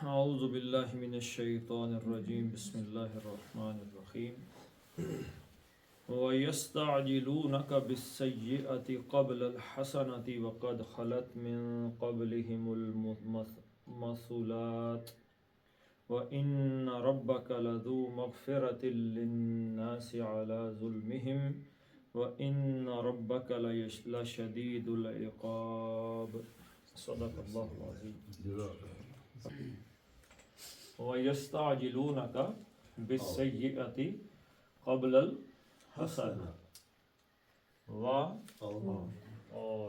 اعوذ باللہ من الشیطان الرجیم بسم اللہ الرحمن الرحیم وَيَسْتَعْجِلُونَكَ بِالسَّيِّئَةِ قَبْلَ الْحَسَنَةِ وَقَدْ خَلَتْ مِن قَبْلِهِمُ الْمَثُلَاتُ وَإِنَّ رَبَّكَ لَذُو مَغْفِرَةٍ لِلنَّاسِ عَلَى ظُلْمِهِمْ وَإِنَّ رَبَّكَ لَشَدِيدُ الْعِقَابِ صدق اللہ العظیم وَيَسْتَعْجِلُونَكَ بِالسَّيِّئَةِ قَبْلَ الْحَسَنَةِ اور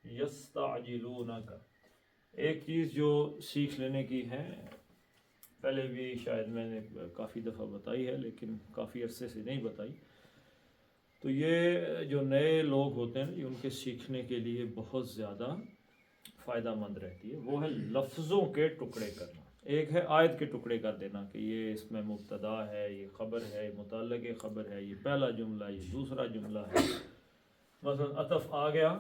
یستعجلونک ایک چیز جو سیکھ لینے کی ہے، پہلے بھی شاید میں نے کافی دفعہ بتائی ہے لیکن کافی عرصے سے نہیں بتائی، تو یہ جو نئے لوگ ہوتے ہیں یہ ان کے سیکھنے کے لیے بہت زیادہ فائدہ مند رہتی ہے، وہ ہے لفظوں کے ٹکڑے کرنا۔ ایک ہے آیت کے ٹکڑے کر دینا کہ یہ اس میں مبتدا ہے، یہ خبر ہے، یہ متعلق خبر ہے، یہ پہلا جملہ، یہ دوسرا جملہ ہے۔ مثلا عطف آ گیا،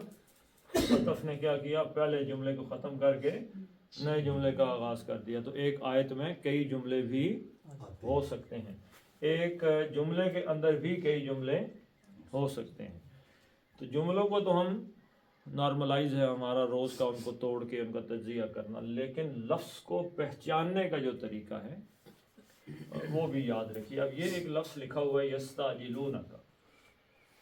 عطف نے کیا کیا، پہلے جملے کو ختم کر کے نئے جملے کا آغاز کر دیا، تو ایک آیت میں کئی جملے بھی ہو سکتے ہیں، ایک جملے کے اندر بھی کئی جملے ہو سکتے ہیں۔ تو جملوں کو تو ہم نارملائز ہے ہمارا روز کا ان کو توڑ کے ان کا تجزیہ کرنا، لیکن لفظ کو پہچاننے کا جو طریقہ ہے وہ بھی یاد رکھیے۔ اب یہ ایک لفظ لکھا ہوا ہے یستعجلونک،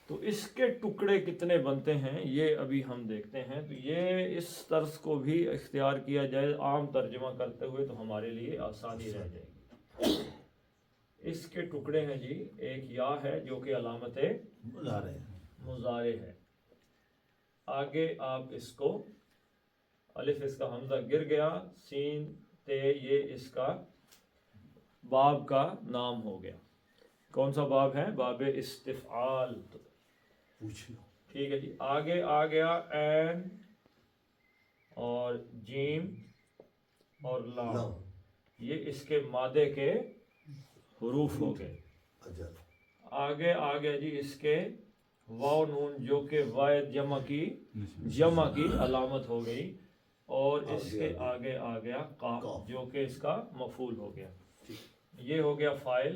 تو اس کے ٹکڑے کتنے بنتے ہیں یہ ابھی ہم دیکھتے ہیں۔ تو یہ اس طرز کو بھی اختیار کیا جائے عام ترجمہ کرتے ہوئے تو ہمارے لیے آسانی رہ جائے گی۔ اس کے ٹکڑے ہیں جی، ایک یا ہے جو کہ علامت مضارع ہے، آگے آپ اس کو الف اس کا حمزہ گر گیا، سین تے یہ اس کا باب کا نام ہو گیا۔ کون سا باب ہے؟ باب استفعال، ٹھیک ہے جی۔ آگے آ گیا عین اور جیم اور لام، یہ اس کے مادے کے حروف ہو گئے۔ آگے آ گیا جی اس کے واو نون جو کہ واحد جمع کی علامت ہو گئی، اور اس کے آگے آ گیا قاف جو کہ اس کا مفعول ہو گیا۔ یہ ہو گیا فاعل،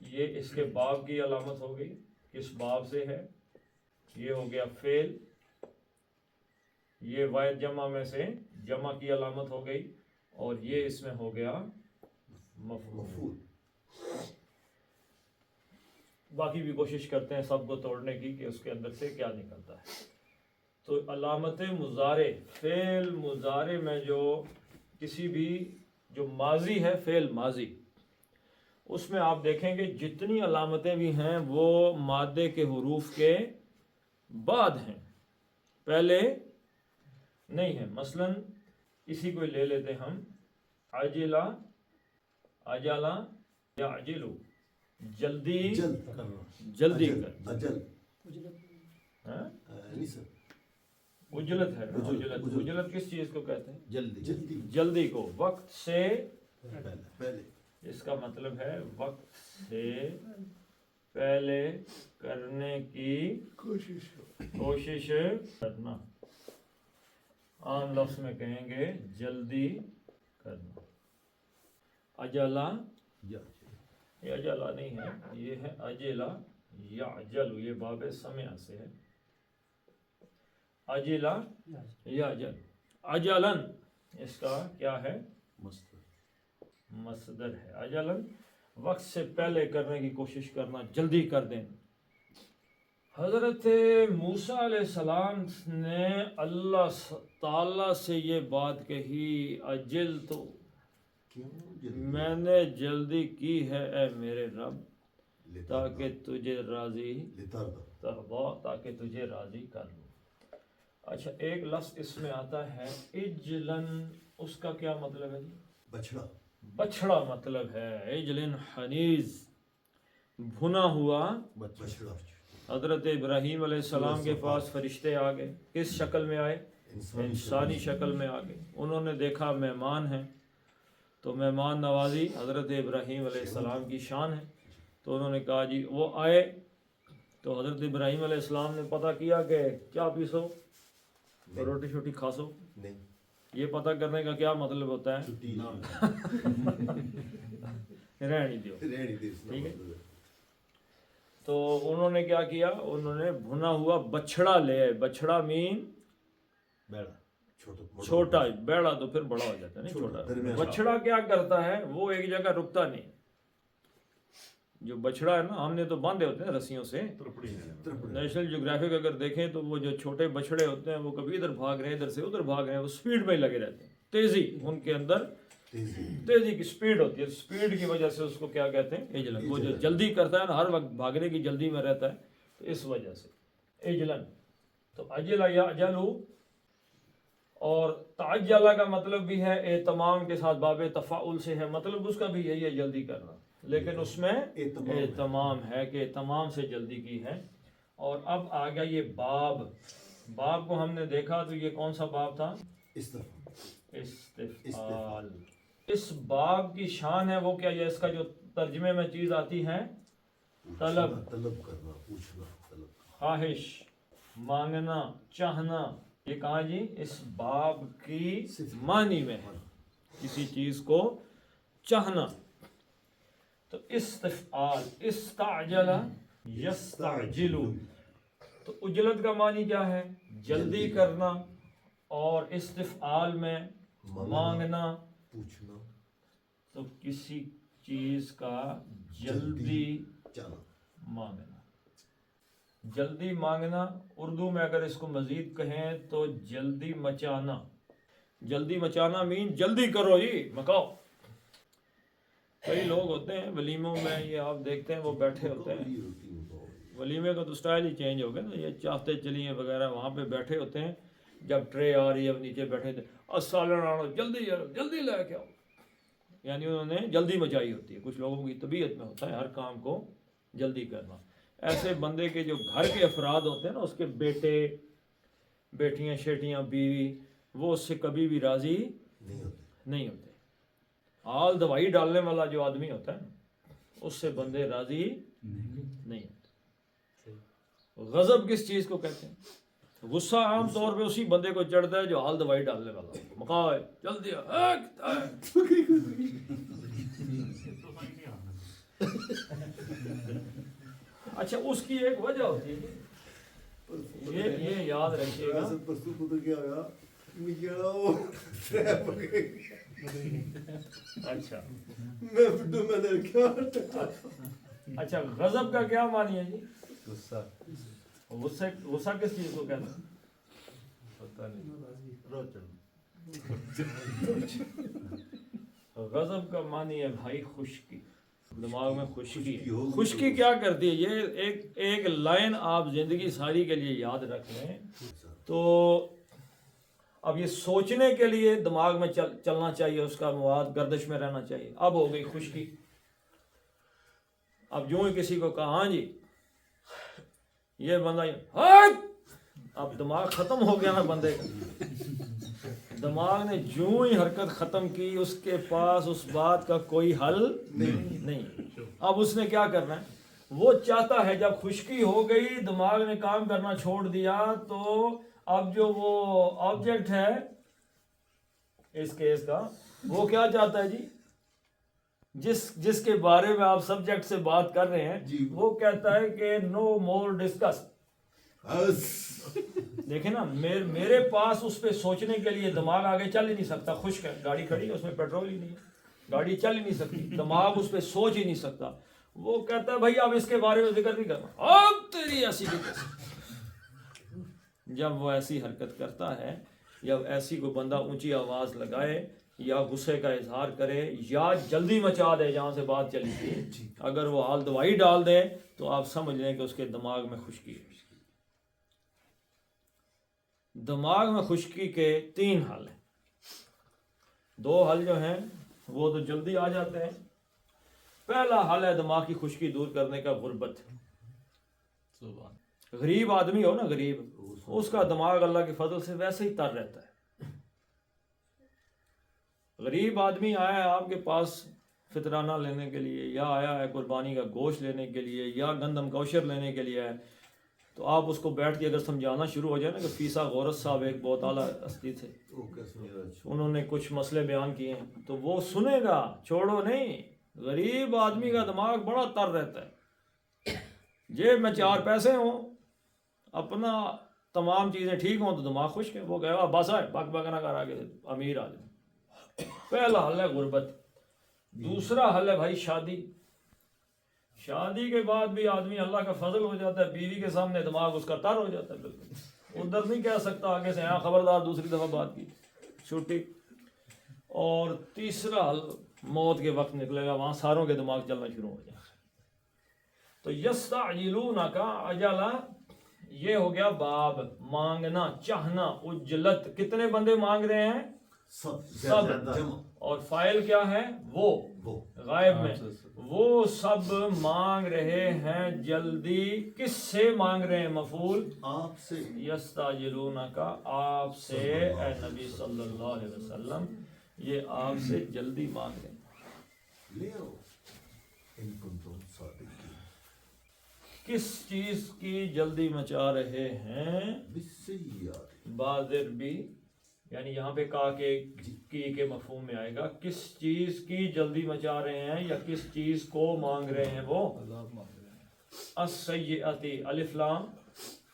یہ اس کے باب کی علامت ہو گئی، کس باب سے ہے۔ یہ ہو گیا فعل، یہ واحد جمع میں سے جمع کی علامت ہو گئی، اور یہ اس میں ہو گیا مفعول۔ باقی بھی کوشش کرتے ہیں سب کو توڑنے کی کہ اس کے اندر سے کیا نکلتا ہے۔ تو علامت مضارع، فعل مضارع میں جو کسی بھی جو ماضی ہے، فعل ماضی، اس میں آپ دیکھیں گے جتنی علامتیں بھی ہیں وہ مادے کے حروف کے بعد ہیں، پہلے نہیں ہے۔ مثلا اسی کو لے لیتے ہم، عجلا، اجلا یعجلو، جلدی جلدی کر، اجلت ہے، اجلت کس چیز کو کہتے ہیں؟ جلدی کو، وقت سے پہلے، اس کا مطلب ہے وقت سے پہلے کرنے کی کوشش کرنا۔ عام لفظ میں کہیں گے جلدی کرنا۔ اجلا، یہ اجلا نہیں ہے، یہ ہے اجلا یعجل، یہ باب سمع سے ہے۔ اجلا یعجل، اجلن اس کا کیا ہے؟ مصدر ہے۔ اجلن وقت سے پہلے کرنے کی کوشش کرنا، جلدی کر دیں۔ حضرت موسیٰ علیہ السلام نے اللہ تعالیٰ سے یہ بات کہی، اجلت، میں نے جلدی کی ہے اے میرے رب تاکہ تجھے راضی تاکہ تجھے راضی کر لوں۔ اچھا، ایک لفظ اس میں آتا ہے اجلن، اس کا کیا مطلب ہے؟ بچھڑا مطلب ہے۔ اجلن حنیز، بھنا ہوا بچھڑا۔ حضرت ابراہیم علیہ السلام کے پاس فرشتے آ گئے، کس شکل میں آئے؟ انسانی شکل میں آ گئے۔ انہوں نے دیکھا مہمان ہیں، تو مہمان نوازی حضرت ابراہیم علیہ السلام کی شان ہے، تو انہوں نے کہا جی وہ آئے، تو حضرت ابراہیم علیہ السلام نے پتہ کیا کہ کیا پیسو، روٹی شوٹی کھاسو نہیں، یہ پتہ کرنے کا کیا مطلب ہوتا ہے؟ چھٹی نہ رہنی دیو، رہنی دے، ٹھیک ہے۔ تو انہوں نے کیا کیا، انہوں نے بھنا ہوا بچھڑا لے آئے۔ بچھڑا مین بیڑا چھوٹا، بیڑا تو پھر بڑا ہو جاتا ہے، نہیں چھوٹا۔ بچھڑا کیا کرتا ہے، وہ ایک جگہ رکتا نہیں۔ جو بچھڑا ہے نا، ہم نے تو باندھے ہوتے ہیں رسیوں سے۔ نیشنل جیوگرافک اگر دیکھیں تو وہ جو چھوٹے بچھڑے ہوتے ہیں وہ کبھی ادھر بھاگ رہے ہیں، ادھر سے ادھر بھاگ رہے ہیں، وہ سپیڈ میں ہی لگے رہتے ہیں، تیزی ان کے اندر، تیزی کی سپیڈ ہوتی ہے، سپیڈ کی وجہ سے اس کو کیا کہتے ہیں؟ ایجلن۔ وہ جو جلدی کرتا ہے نا، ہر وقت بھاگنے کی جلدی میں رہتا ہے، تو اس وجہ سے ایجلن۔ تو اجلا یا اجلو، اور تعجلہ کا مطلب بھی ہے اہتمام کے ساتھ، باب تفاعل سے ہے، مطلب اس کا بھی یہی ہے جلدی کرنا، لیکن اس میں اہتمام ہے کہ اہتمام سے جلدی کی ہے۔ اور اب آ گیا یہ باب۔ باب کو ہم نے دیکھا تو یہ کون سا باب تھا؟ استفعال۔ اس باب کی شان ہے وہ کیا، یہ اس کا جو ترجمے میں چیز آتی ہے، طلب، طلب کرنا، پوچھنا، طلب، خواہش، مانگنا، چاہنا۔ یہ کہا جی اس باب کی معنی میں ہے کسی چیز کو چاہنا۔ تو استفعال، استعجل یستعجل، تو اجلت کا معنی کیا ہے؟ جلدی کرنا، اور استفعال میں مانگنا، پوچھنا، تو کسی چیز کا جلدی چاہنا، مانگنا۔ جلدی مانگنا، اردو میں اگر اس کو مزید کہیں تو جلدی مچانا۔ جلدی مچانا مین جلدی کرو جی، مکاؤ۔ کئی لوگ ہوتے ہیں ولیموں میں، یہ آپ دیکھتے ہیں وہ بیٹھے ہوتے ہیں، ولیمے کا تو سٹائل ہی چینج ہو گیا نا، یہ چاہتے چلیے وغیرہ، وہاں پہ بیٹھے ہوتے ہیں، جب ٹرے آ رہی ہے اب نیچے بیٹھے تھے، سالن آنا، جلدی جلدی لے کے آؤ، یعنی انہوں نے جلدی مچائی ہوتی ہے۔ کچھ لوگوں کی طبیعت میں ہوتا ہے ہر کام کو جلدی کرنا۔ ایسے بندے کے جو گھر کے افراد ہوتے ہیں نا، اس کے بیٹے، بیٹیاں، شیٹیاں، بیوی، وہ اس سے کبھی بھی راضی نہیں ہوتے۔ آل دوائی ڈالنے والا جو آدمی ہوتا ہے اس سے بندے راضی نہیں ہوتے۔ غضب کس چیز کو کہتے ہیں؟ غصہ عام طور پہ اسی بندے کو چڑھتا ہے جو حال دوائی ڈالنے والا، مکائے جلدی اچھا اس کی ایک وجہ ہوتی ہے، یہ یاد رکھیے گا۔ اچھا اچھا، غضب کا کیا معنی ہے جی؟ غصہ کس چیز کو کہنا ہے؟ غضب کا معنی ہے بھائی خشکی، دماغ میں خشکی ہے۔ خشکی کیا کرتی ہے؟ یہ ایک لائن آپ زندگی ساری کے لیے یاد رکھ لیں تو اب یہ سوچنے کے لیے دماغ میں چلنا چاہیے، اس کا مواد گردش میں رہنا چاہیے۔ اب ہو گئی خشکی، اب جو ہی کسی کو کہا ہاں جی یہ بندہ، اب دماغ ختم ہو گیا نا بندے کا، دماغ نے جو ہی حرکت ختم کی، اس کے پاس اس بات کا کوئی حل نہیں۔ اب اس نے کیا کرنا ہے؟ وہ چاہتا ہے جب خشکی ہو گئی، دماغ نے کام کرنا چھوڑ دیا، تو اب جو وہ آبجیکٹ ہے اس کیس کا، وہ کیا چاہتا ہے جی؟ جس کے بارے میں آپ سبجیکٹ سے بات کر رہے ہیں، وہ کہتا ہے کہ نو مور ڈسکس۔ دیکھیں نا، میرے پاس اس پہ سوچنے کے لیے دماغ آگے چل ہی نہیں سکتا، خشک ہے، گاڑی کھڑی ہے، اس میں پیٹرول ہی نہیں ہے، گاڑی چل ہی نہیں سکتی، دماغ اس پہ سوچ ہی نہیں سکتا۔ وہ کہتا ہے بھائی اب اس کے بارے میں ذکر نہیں کرنا، اب تیری ایسی کی تیسی۔ جب وہ ایسی حرکت کرتا ہے، جب ایسی کو بندہ اونچی آواز لگائے یا غصے کا اظہار کرے یا جلدی مچا دے جہاں سے بات چلی تھی، اگر وہ حال دوائی ڈال دے تو آپ سمجھ لیں کہ اس کے دماغ میں خشکی ہے۔ دماغ میں خشکی کے 3 حل ہیں، 2 حل جو ہیں وہ تو جلدی آ جاتے ہیں۔ پہلا حل ہے دماغ کی خشکی دور کرنے کا، غربت۔ غریب آدمی ہو نا، غریب، اس کا دماغ اللہ کے فضل سے ویسے ہی تر رہتا ہے۔ غریب آدمی آیا ہے آپ کے پاس فطرانہ لینے کے لیے، یا آیا ہے قربانی کا گوشت لینے کے لیے، یا گندم کوشر لینے کے لیے ہے، تو آپ اس کو بیٹھ کے اگر سمجھانا شروع ہو جائے نا کہ فیسا غورت صاحب ایک بہت اعلیٰ ہستی تھے، وہ کیسے میرا انہوں نے کچھ مسئلے بیان کیے ہیں، تو وہ سنے گا، چھوڑو نہیں۔ غریب آدمی کا دماغ بڑا تر رہتا ہے، جیب میں 4 پیسے ہوں، اپنا تمام چیزیں ٹھیک ہوں تو دماغ خشک ہے، وہ کہے گا بس ہے بک بک نہ کر آگے امیر آدمی۔ پہلا حل ہے غربت۔ دوسرا حل ہے بھائی شادی۔ شادی کے بعد بھی آدمی اللہ کا فضل ہو جاتا ہے، بیوی کے سامنے دماغ اس کا تر ہو جاتا ہے، بالکل ادھر نہیں کہہ سکتا آگے سے ہاں خبردار دوسری دفعہ بات کی چھٹی۔ اور تیسرا حل موت کے وقت نکلے گا، وہاں ساروں کے دماغ چلنا شروع ہو جائے گا۔ تو یستعجلونک اجلا، یہ ہو گیا باب مانگنا، چاہنا، اجلت۔ کتنے بندے مانگ رہے ہیں؟ سب سب۔ جمع اور فائل کیا ہے؟ وہ غائب میں، وہ سب مانگ رہے ہیں جلدی۔ کس سے مانگ رہے ہیں؟ مفعول آپ سے یستعجلونک، آپ سے اے نبی صلی اللہ علیہ وسلم، یہ آپ سے جلدی مانگ رہے ہیں۔ لے آؤ ان کنتم صادقین، کس چیز کی جلدی مچا رہے ہیں؟ بالسیئات، بادر بھی، یعنی یہاں پہ کہا کہ کی کے مفہوم میں آئے گا، کس چیز کی جلدی مچا رہے ہیں یا کس چیز کو مانگ رہے ہیں؟ وہ السیئاتی، الف لام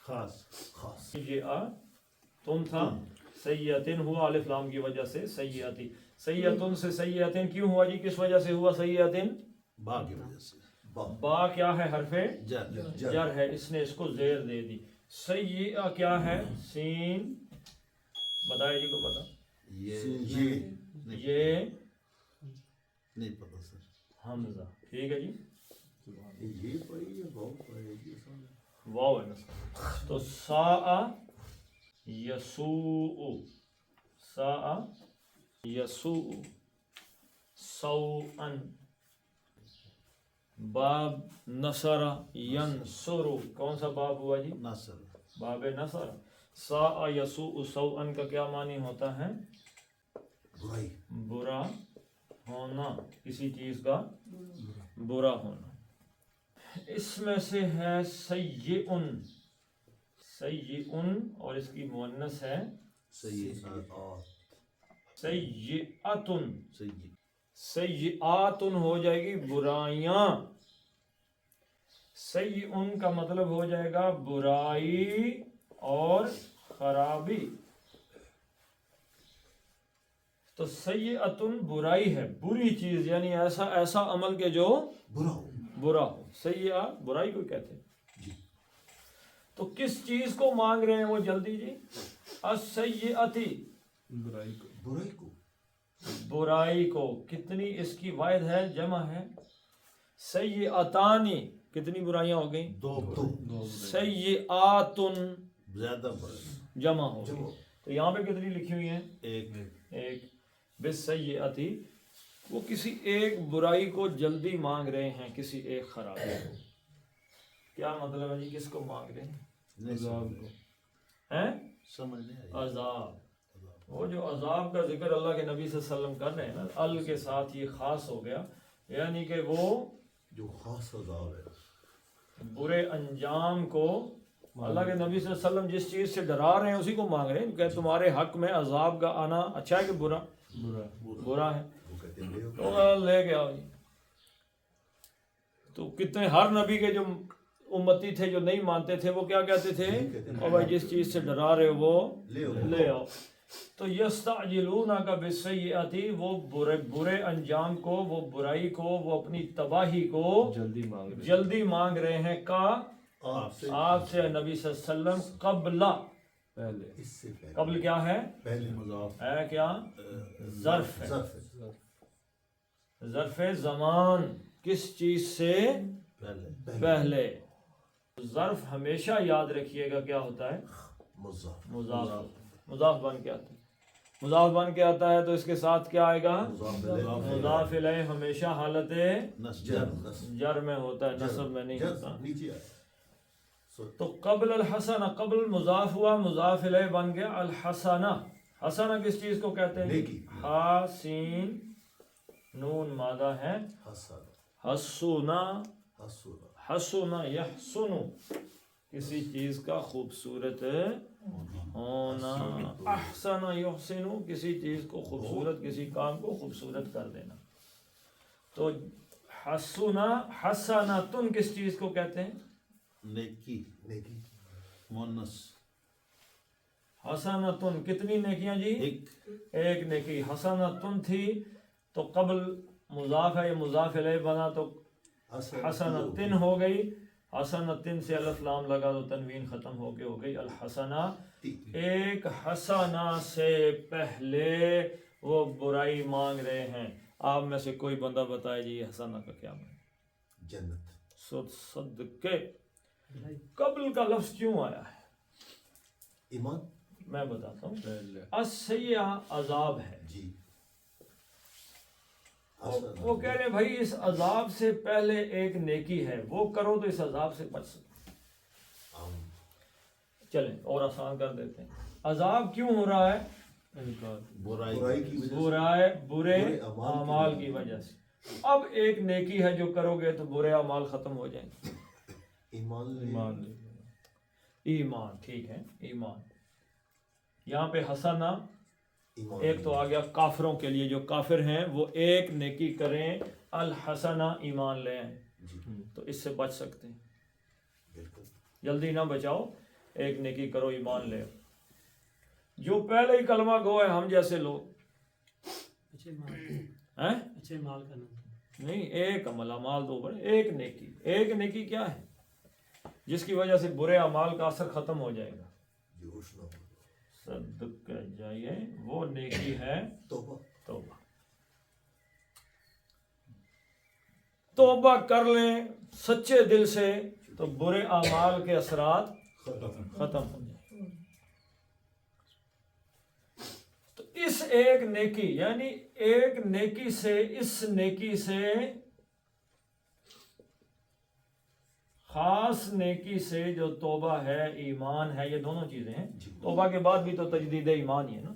خاص خاص سیئاتن تھا، سیئاتن ہوا الف لام کی وجہ سے سیئاتی، سیئاتن سے سیئاتن کیوں ہوا جی؟ کس وجہ سے ہوا سیئاتن؟ با کی وجہ سے، با کیا ہے؟ حرف جر جر ہے، اس نے اس کو زیر دے دی۔ سیئہ کیا ہے؟ سین، بتائے جی کو پتا؟ یہ یہ نہیں پتا سر، حمزہ، ٹھیک ہے جی، یہ پڑھی ہے بہت پڑھی ہے، واو ہے نا، تو ساء یسوء، ساء یسوء سوءا، باب نصر ینصر، کون سا باب ہوا جی؟ ناصر، باب نصر۔ ساء یسوء سوءا کا کیا معنی ہوتا ہے؟ برائی، برا ہونا، کسی چیز کا برا ہونا۔ اس میں سے ہے سیئن، سیئن، اور اس کی مؤنث ہے سیئات، سیئاتن، سیئ، سیئاتن ہو جائے گی برائیاں، سیئن کا مطلب ہو جائے گا برائی اور خرابی۔ تو سیئاتن برائی ہے، بری چیز، یعنی ایسا عمل کے جو برا ہو، برا ہو۔ سیئہ برائی کو کہتے ہیں۔ جی تو کس چیز کو مانگ رہے ہیں وہ جلدی جی؟ السیئاتی، برائی کو، برائی کو، کتنی اس کی واحد ہے؟ جمع ہے۔ سیئاتانی، کتنی برائیاں ہو گئیں؟ دو، سیئاتن زیادہ برائی، جمع ہو گئی۔ تو یہاں پہ کتنی لکھی ہوئی ہیں؟ ایک، بالسیئاتی، وہ کسی ایک برائی کو جلدی مانگ رہے ہیں، کسی ایک خرابی کو۔ کیا مطلب ہے جی؟ کس کو مانگ رہے ہیں؟ عذاب کو، ہیں؟ سمجھ نہیں آئی، عذاب۔ وہ جو عذاب کا ذکر اللہ کے نبی صلی اللہ علیہ وسلم کر رہے ہیں نا، ال کے ساتھ یہ خاص ہو گیا، یعنی کہ وہ جو خاص عذاب ہے، برے انجام کو اللہ کے نبی صلی اللہ علیہ وسلم جس چیز سے ڈرا رہے ہیں اسی کو مانگ رہے ہیں کہ تمہارے حق میں عذاب کا آنا اچھا ہے کہ برا؟ برا ہے، وہ کہتے ہیں لے آؤ، تو لے کے آؤ جی۔ تو کتنے ہر نبی کے جو امتی تھے جو نہیں مانتے تھے وہ کیا کہتے تھے؟ اور بھائی جس چیز سے ڈرا رہے ہو وہ لے آؤ۔ تو یستعجلونک بالسیئات، وہ برے انجام کو، وہ برائی کو، وہ اپنی تباہی کو جلدی مانگ رہے ہیں کا آپ سے نبی صلی اللہ علیہ وسلم، قبل، پہلے، اس سے پہلے، قبل کیا ہے؟ پہلے مضاف ہے کیا؟ ظرف ہے، ظرف زمان، کس چیز سے؟ پہلے۔ ظرف ہمیشہ یاد رکھیے گا کیا ہوتا ہے؟ مضاف، مضاف بن کے آتا ہے، مضاف بن کے آتا ہے تو اس کے ساتھ کیا آئے گا؟ مضاف الیہ، ہمیشہ حالت جر میں ہوتا ہے، نصب میں نہیں ہوتا۔ تو قبل الحسنہ، قبل مضاف ہوا، مضاف الیہ بن گیا الحسنہ۔ حسنہ کس چیز کو کہتے ہیں؟ ہا سین نون مادہ ہے، حسنہ، حسنہ یحسن، کسی چیز کا خوبصورت ہونا، احسن یحسن کسی چیز کو خوبصورت، کسی کام کو خوبصورت کر دینا. تو حسنا حسناتن کس چیز کو کہتے ہیں؟ نیکی نیکی مونس حسناتن کتنی نیکیاں جی؟ ایک نیکی. حسناتن تھی تو قبل مضاف ہے، یہ مضاف الیہ بنا تو حسناتن ہو گئی. حسناتن سے الف لام لگا تو تنوین ختم ہو کے ہو گئی الحسنہ. ایک حسنہ سے پہلے وہ برائی مانگ رہے ہیں. آپ میں سے کوئی بندہ بتائے جی یہ حسنہ کا کیا معنی؟ جنت. صدقے قبل کا لفظ کیوں آیا ہے ایمان. میں بتاتا ہوں. السیئہ عذاب ہے جی. وہ کہہ رہے بھائی اس عذاب سے پہلے ایک نیکی ہے، وہ کرو تو اس عذاب سے بچ سکو. چلیں اور آسان کر دیتے ہیں. عذاب کیوں ہو رہا ہے؟ برائی کی وجہ سے. برے اعمال کی وجہ سے. اب ایک نیکی ہے جو کرو گے تو برے اعمال ختم ہو جائیں گے. ایمان ٹھیک ہے. ایمان یہاں پہ حسنہ ایک تو آ گیا کافروں کے لیے، جو کافر ہیں وہ ایک نیکی کریں الحسنہ ایمان لیں تو اس سے بچ سکتے ہیں. جلدی نہ بچاؤ، ایک نیکی کرو ایمان لے. جو پہلے ہی کلمہ گو ہے ہم جیسے لوگ اچھے مال کرنا نہیں، ایک عمل اعمال دو بڑے. ایک نیکی، ایک نیکی کیا ہے جس کی وجہ سے برے اعمال کا اثر ختم ہو جائے گا. صدق جائیے وہ نیکی ہے توبہ. توبہ کر لیں سچے دل سے تو برے اعمال کے اثرات ختم ہو جائیں. تو اس ایک نیکی یعنی ایک نیکی سے، اس نیکی سے، خاص نیکی سے جو توبہ ہے ایمان ہے، یہ دونوں چیزیں ہیں. توبہ کے بعد بھی تو تجدید ایمان ہی ہے نا.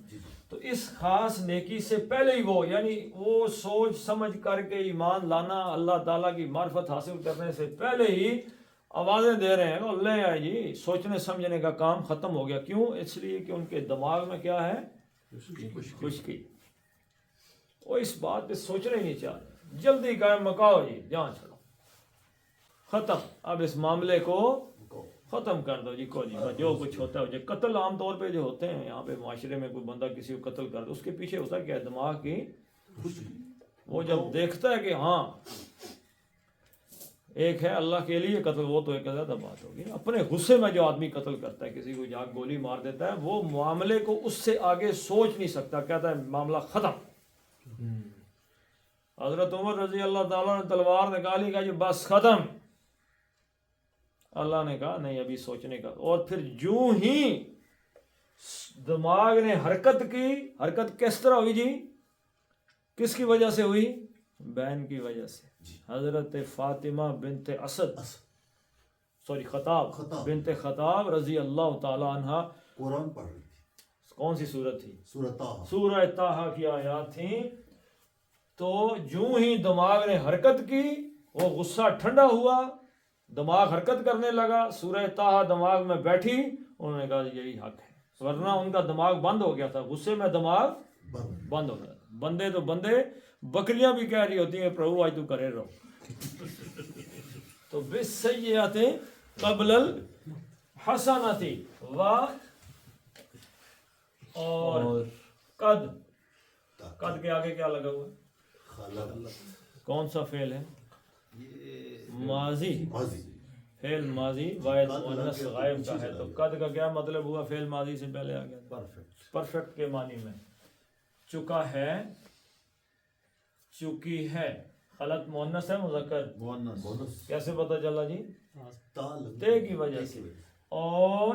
تو اس خاص نیکی سے پہلے ہی وہ یعنی وہ سوچ سمجھ کر کے ایمان لانا، اللہ تعالیٰ کی معرفت حاصل کرنے سے پہلے ہی آوازیں دے رہے ہیں لے آئے جی. سوچنے سمجھنے کا کام ختم ہو گیا. کیوں؟ اس لیے کہ ان کے دماغ میں کیا ہے؟ خشکی. وہ اس بات پہ سوچنا ہی نہیں چاہتے. جلدی قائم مکاؤ جی، جہاں چلو ختم. اب اس معاملے کو ختم کر دو جی. کو جی جو کچھ ہوتا ہے جو قتل عام طور پہ جو ہوتے ہیں یہاں پہ معاشرے میں، کوئی بندہ کسی کو قتل کر دو اس کے پیچھے ہوتا ہے کیا؟ دماغ کی وہ جب دیکھتا ہے کہ ہاں ایک ہے اللہ کے لیے قتل، وہ تو ایک زیادہ بات ہوگی. اپنے غصے میں جو آدمی قتل کرتا ہے، کسی کو جا گولی مار دیتا ہے، وہ معاملے کو اس سے آگے سوچ نہیں سکتا، کہتا ہے معاملہ ختم. حضرت عمر رضی اللہ تعالیٰ نے تلوار نکالی، کہا جی بس ختم. اللہ نے کہا نہیں ابھی سوچنے کا. اور پھر جو ہی دماغ نے حرکت کی، حرکت کس طرح ہوئی جی؟ کس کی وجہ سے ہوئی؟ بہن کی وجہ سے. حضرت فاطمہ بنت خطاب بنت خطاب رضی اللہ تعالی عنہ قرآن پڑھ رہی تھی. کون سی سورت تھی؟ سورہ طٰہٰ کی آیات تھیں. تو جو ہی دماغ نے حرکت کی، وہ غصہ ٹھنڈا ہوا، دماغ حرکت کرنے لگا، سورہ طٰہٰ دماغ میں بیٹھی، انہوں نے کہا یہی حق ہے. ورنہ ان کا دماغ بند ہو گیا تھا، غصے میں دماغ بند ہو گیا. بندے تو بندے، بکریاں بھی کہہ رہی ہوتی ہیں پربھو آج تو کرے رہو. تو بالسیئات قبل الحسنۃ اور قد کے آگے کیا لگا ہوا؟ کون سا فعل ہے؟ ماضی. فعل ماضی واحد مؤنث غائب کا ہے. تو قد کا کیا مطلب ہوا؟ فعل ماضی سے پہلے آ گیا پرفیکٹ کے معنی میں. چکا ہے، چکی ہے. خلط مؤنث ہے مذکر؟ کیسے پتہ چلا جی؟ تے کی وجہ سے. اور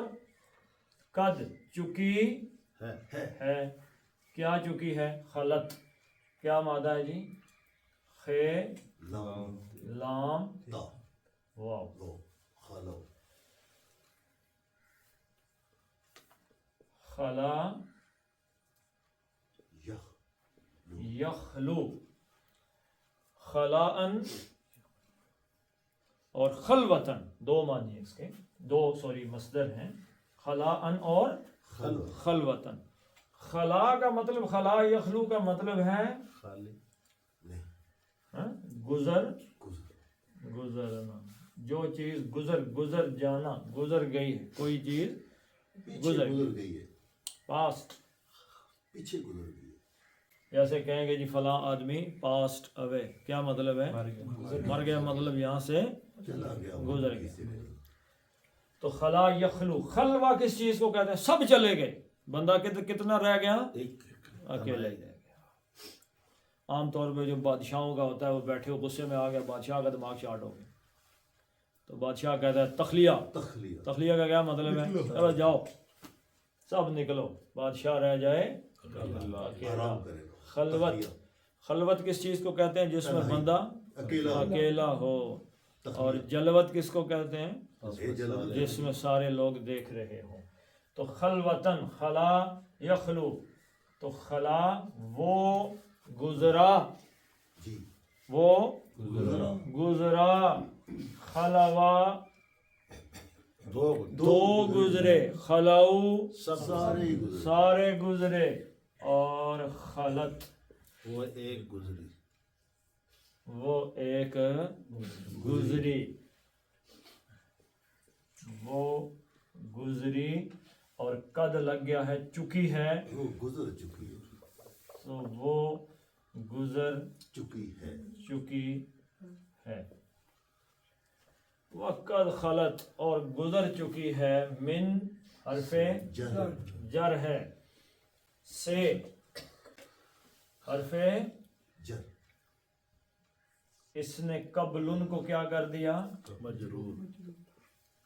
قد چکی ہے. کیا چکی ہے؟ خلط. کیا مادہ ہے جی؟ خے لام واو. خلا یخلو. خلاءً اور خلوتن دو معنی ہیں اس کے، دو مصدر ہیں، خلاءن اور خلوتن۔ خلا کا مطلب، خلا یخلو کا مطلب ہے خالی گزر گزر گزرنا، جو چیز گزر جانا، گزر گئی ہے کوئی چیز، پیچھے گزر گزر گئی ہے، پاسٹ۔ پیچھے گزر گئی ہے، جیسے کہیں گے جی فلاں آدمی پاسٹ اوے، کیا مطلب ہے؟ مر گیا، مطلب یہاں سے چلا گیا، گزر گیا۔ کسی نے۔ تو خلا یخلو، خلوہ کس چیز کو کہتے ہیں؟ سب چلے گئے، بندہ کتنا رہ گیا؟ ایک اکیلا ہی رہ گیا۔ عام طور پہ جو بادشاہوں کا ہوتا ہے، وہ بیٹھے ہو غصے میں آ گیا، بادشاہ کا دماغ شارٹ ہو گیا، تو بادشاہ کہتا ہے تخلیہ۔ تخلیہ تخلیہ کا کیا مطلب ہے؟ چلو جاؤ سب نکلو، بادشاہ رہ جائے اکیلا۔ آرام کرے گا۔ خلوت، تخلیہ، خلوت کس چیز کو کہتے ہیں؟ جس میں تنہائی، بندہ اکیلا ہو۔ تخلیہ، اور جلوت کس کو کہتے ہیں؟ اے جلال جس میں سارے لوگ دیکھ رہے ہوں۔ تو خلوتن، خلا یخلو، تو خلا وہ گزرا، جی وہ گزرا، گزرا، خلوا دو گزرے، خلو سارے ہی گزرے، سارے گزرے، اور خلط وہ ایک گزری، وہ ایک گزری، وہ گزری، اور قد لگ گیا ہے چکی ہے، وہ گزر چکی ہے، تو وہ گزر چکی ہے، چکی ہے۔ وقد خلط، اور گزر چکی ہے، من حرف جر جر ہے، سے حرف، جر، اس نے قبلن کو کیا کر دیا؟ مجرور،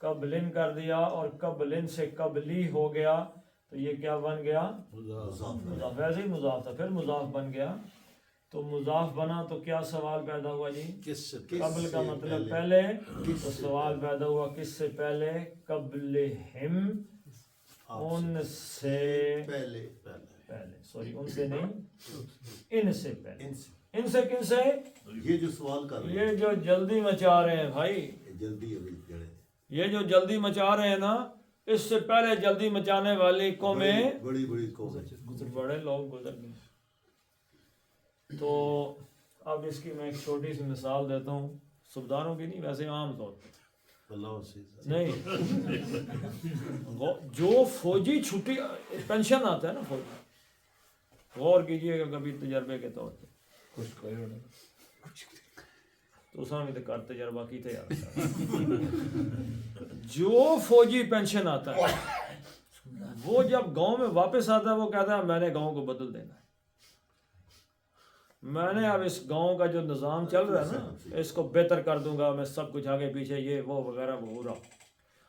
قبلن کر دیا، اور قبلن سے قبلی ہو گیا، تو یہ کیا بن گیا؟ مضاف، مضاف، ویسے ہی مضاف تھا، پھر مضاف بن گیا۔ تو مضاف بنا تو کیا سوال پیدا ہوا جی؟ کس سے قبل کا مطلب پہلے، تو سوال پیدا ہوا کس سے پہلے؟ قبلہم، ان سے پہلے پہلے، سوری ان سے نہیں، ان سے پہلے۔ ان سے، ان سے کن سے؟ یہ جو سوال کر رہے یہ جو جلدی مچا رہے ہیں بھائی، ہیں جلدی ابھی جڑے، یہ جو جلدی مچا رہے ہیں نا، اس سے پہلے جلدی مچانے والی قومیں، بڑی بڑی قومیں، بڑے لوگ گزر گئے۔ تو اب اس کی میں ایک چھوٹی سی مثال دیتا ہوں، صوبداروں کی نہیں، ویسے عام طور پہ اللہ سے نہیں۔ جو فوجی چھٹی پینشن آتا ہے نا فوجی، غور کیجئے گا کبھی تجربے کے طور پہ، تو سامنے تو کر تجربہ کی تھے یار۔ جو فوجی پینشن آتا ہے، وہ جب گاؤں میں واپس آتا ہے، وہ کہتا ہے میں نے گاؤں کو بدل دینا ہے، میں نے اب اس گاؤں کا جو نظام چل رہا ہے نا، اس کو بہتر کر دوں گا، میں سب کچھ آگے پیچھے یہ وہ وغیرہ وغیرہ۔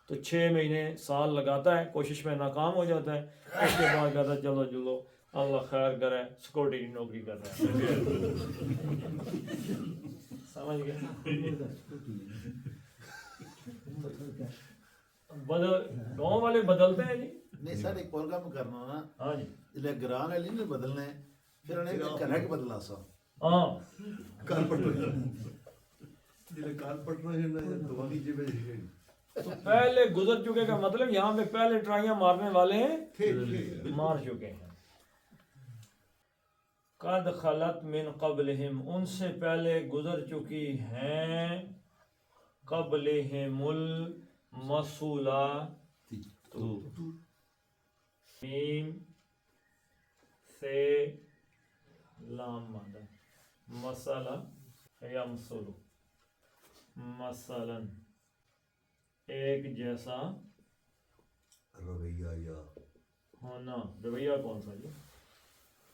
تو 6 مہینے سال لگاتا ہے، کوشش میں ناکام ہو جاتا ہے، اس کے بعد کہتا ہے چلو چلو اللہ خیر کرے، سیکورٹی کی نوکری کر رہا ہے۔ سمجھ گئے؟ گاؤں والے بدلتے ہیں جی، نہیں سر ایک پروگرام کرنا نا، ہاں جی، جلے گران علی نے بدلنے، پھر انہیں کرنے کے بدلا سا ہاں کار پٹ رہے ہیں، جلے کار پٹ رہے ہیں نا، دوانی جی بھیج گئی تو پہلے گزر چکے کا مطلب یہاں پہ پہلے ٹرائیاں مارنے والے تھے، مار چکے ہیں۔ قد خلت من قبلہم، ان سے پہلے گزر چکی ہیں، قبلہم المسولہ، میم سے لام مادہ، مسئلہ یمسلو، مثلاً ایک جیسا رویہ یا ہونا، رویہ کون سا جی؟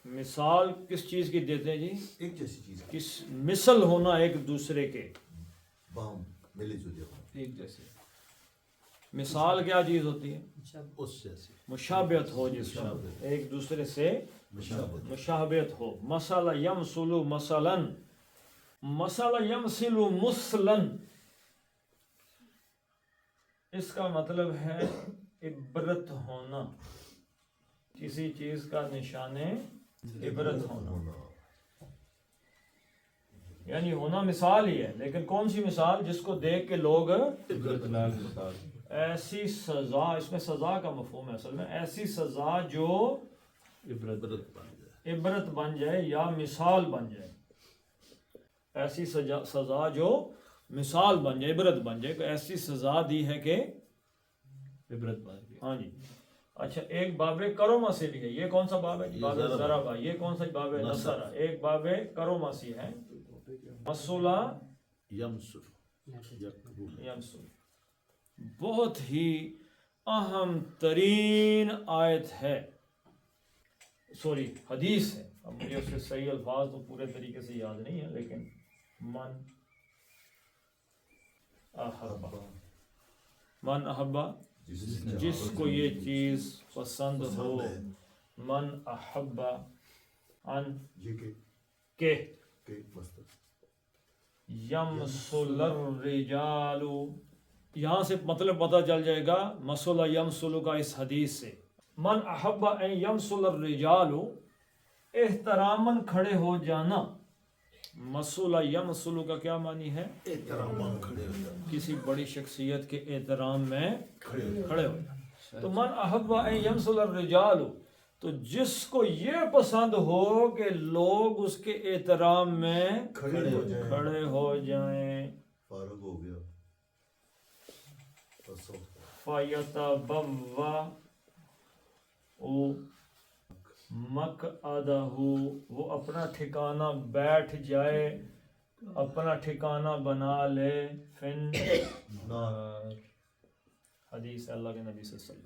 مثال کس چیز کی دیتے ہیں جی؟ ایک جیسی چیز، کس مثل ہونا ایک دوسرے کے، بام ملے جلے ہوں، ایک جیسے۔ مثال کیا چیز ہوتی ہے؟ اس جیسے مشابہت ہو، جس میں ایک دوسرے سے مشابہت، مشابہت ہو۔ مثلا یمثل مثلا، مثلا یمثل مثلا، اس کا مطلب ہے عبرت ہونا، کسی چیز کا نشان عبرت ہونا۔ یعنی ہونا مثال ہی ہے، لیکن کون سی مثال؟ جس کو دیکھ کے لوگ ایسی سزا، اس میں سزا کا مفہوم ہے اصل میں، ایسی سزا جو عبرت بن جائے یا مثال بن جائے، ایسی سزا جو مثال بن جائے، عبرت بن جائے، کہ ایسی سزا دی ہے کہ عبرت بن گئی. ہاں جی. اچھا، ایک باب کروما سے بھی ہے. یہ کون سا باب ہے؟ باب ضربہ. یہ کون سا باب ہے؟ نصرہ. ایک باب کروما سی ہے، مسولہ یمسل. بہت ہی اہم ترین آیت ہے، سوری حدیث ہے. اب مجھے اس کے صحیح الفاظ تو پورے طریقے سے یاد نہیں ہے، لیکن من احبا، جس کو یہ چیز پسند ہو، من احبا ان کے یمسل الرجال، یہاں سے مطلب پتہ چل جائے گا مسل یمسل کا اس حدیث سے. من احبا ان یمسل الرجال، احتراماً کھڑے ہو جانا. مسل یمسل کا کیا معنی ہے؟ احترام کھڑے ہو جانا، کسی بڑی شخصیت کے احترام میں کھڑے ہو جانا. تو من احبا ان یمسل الرجال، تو جس کو یہ پسند ہو کہ لوگ اس کے احترام میں کھڑے ہو جائیں، فارغ ہو گیا. فَيَتَبَوَّأُ مَقْعَدَهُ، وہ اپنا ٹھکانہ بیٹھ جائے، اپنا ٹھکانہ بنا لے. فن حدیث اللہ کے نبی صلی اللہ علیہ وسلم.